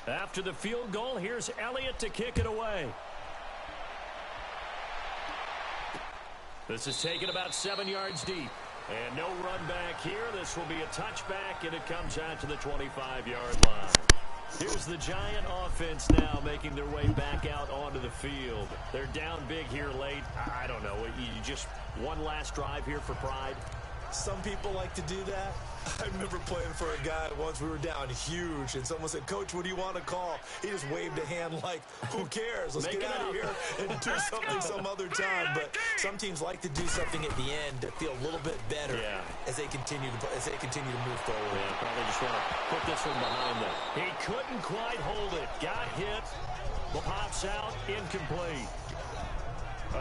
After the field goal, here's Elliott to kick it away. This is taken about 7 yards deep. And no run back here. This will be a touchback, and it comes out to the 25-yard line. Here's the Giant offense now making their way back out onto the field. They're down big here late. I don't know. You just one last drive here for pride? Some people like to do that. I remember playing for a guy once. We were down huge, and someone said, "Coach, what do you want to call?" He just waved a hand like, "Who cares? Let's get out of here and do something some other time." But some teams like to do something at the end to feel a little bit better as they continue to move forward. Yeah, probably just want to put this one behind them. He couldn't quite hold it. Got hit. Pops out. Incomplete.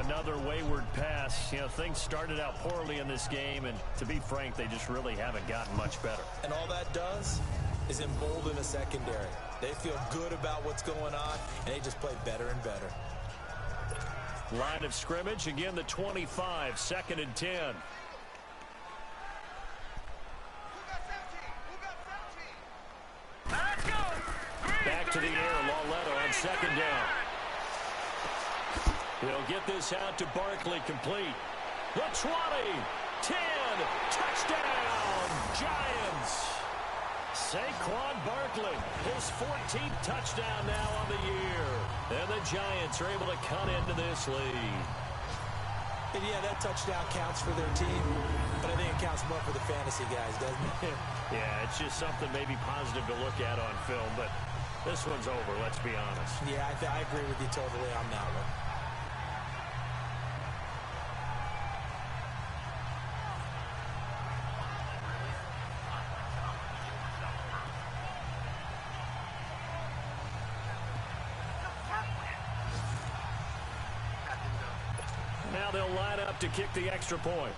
Another wayward pass. You know, things started out poorly in this game, and to be frank, they just really haven't gotten much better. And all that does is embolden a secondary. They feel good about what's going on, and they just play better and better. Line of scrimmage, again, the 25, 2nd and 10. Back to the air, Lauletta on 2nd down. He'll get this out to Barkley, complete. The 20, 10, touchdown, Giants. Saquon Barkley, his 14th touchdown now on the year. And the Giants are able to cut into this lead. And yeah, that touchdown counts for their team, but I think it counts more for the fantasy guys, doesn't it? Yeah, it's just something maybe positive to look at on film, but this one's over, let's be honest. Yeah, I agree with you totally on that one. Now they'll line up to kick the extra point.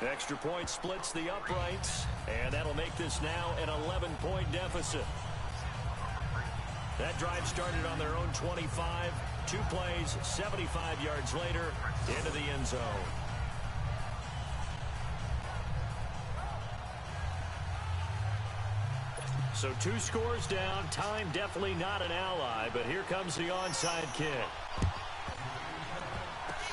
The extra point splits the uprights, and that'll make this now an 11-point deficit. That drive started on their own 25. 2 plays, 75 yards later, into the end zone. So 2 scores down. Time definitely not an ally, but here comes the onside kick.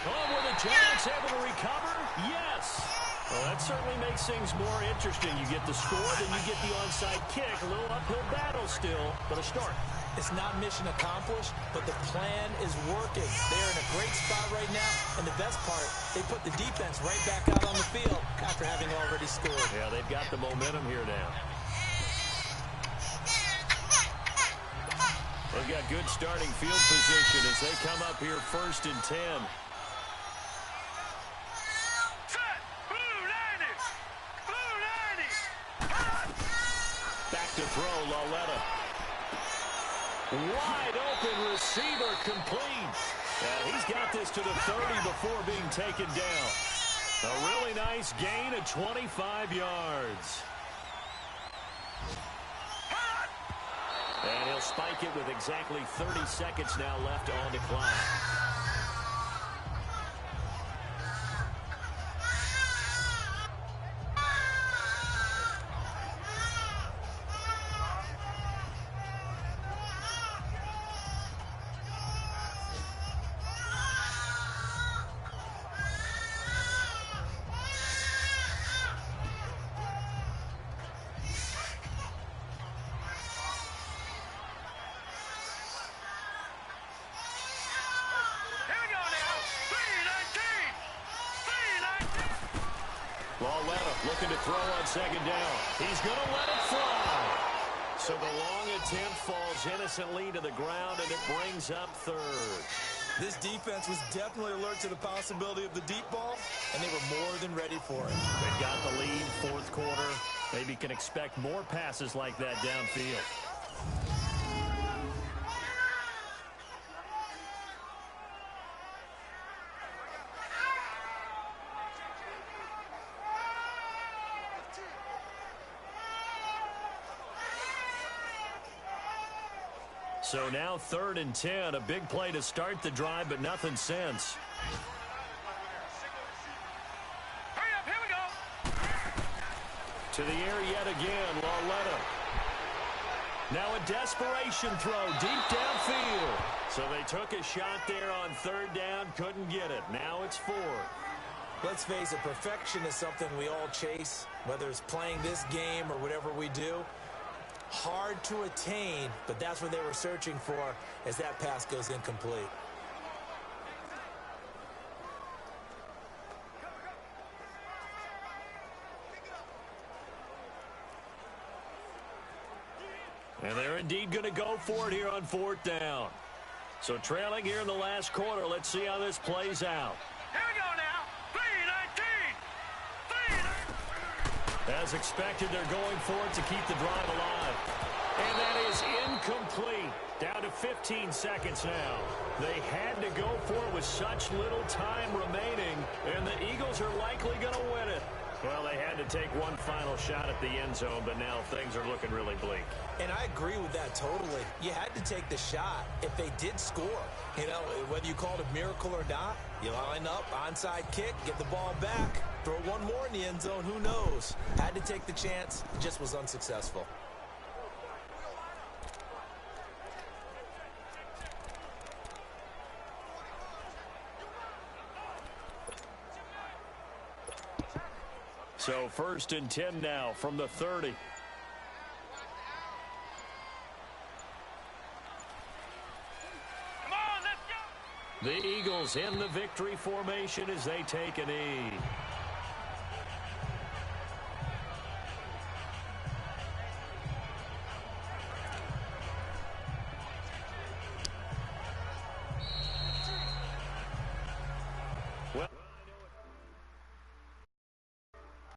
Oh, were the Giants able to recover? Yes. Well, that certainly makes things more interesting. You get the score, then you get the onside kick. A little uphill battle still, but a start. It's not mission accomplished, but the plan is working. They're in a great spot right now, and the best part, they put the defense right back out on the field after having already scored. Yeah, they've got the momentum here now. They've got good starting field position as they come up here 1st and 10. Back to throw, Lauletta. Wide open receiver, complete. He's got this to the 30 before being taken down. A really nice gain of 25 yards. And he'll spike it with exactly 30 seconds now left on the clock. Lauletta looking to throw on 2nd down. He's going to let it fly. So the long attempt falls innocently to the ground, and it brings up 3rd. This defense was definitely alert to the possibility of the deep ball, and they were more than ready for it. They've got the lead, 4th quarter. Maybe can expect more passes like that downfield. So now 3rd and 10, a big play to start the drive, but nothing since. Hurry up, here we go. To the air yet again, Lauletta. Now a desperation throw deep downfield. So they took a shot there on third down, couldn't get it. Now it's 4. Let's face it, perfection is something we all chase, whether it's playing this game or whatever we do. Hard to attain, but that's what they were searching for as that pass goes incomplete. And they're indeed going to go for it here on 4th down. So trailing here in the last quarter, let's see how this plays out. Here we go now. 3-19. As expected, they're going for it to keep the drive alive. And that is incomplete. Down to 15 seconds now. They had to go for it with such little time remaining, and the Eagles are likely going to win it. Well, they had to take one final shot at the end zone, but now things are looking really bleak. And I agree with that totally. You had to take the shot if they did score. You know, whether you call it a miracle or not, you line up, onside kick, get the ball back, throw one more in the end zone, who knows? Had to take the chance, just was unsuccessful. So 1st and 10 now from the 30. Come on, let's go. The Eagles in the victory formation as they take a knee.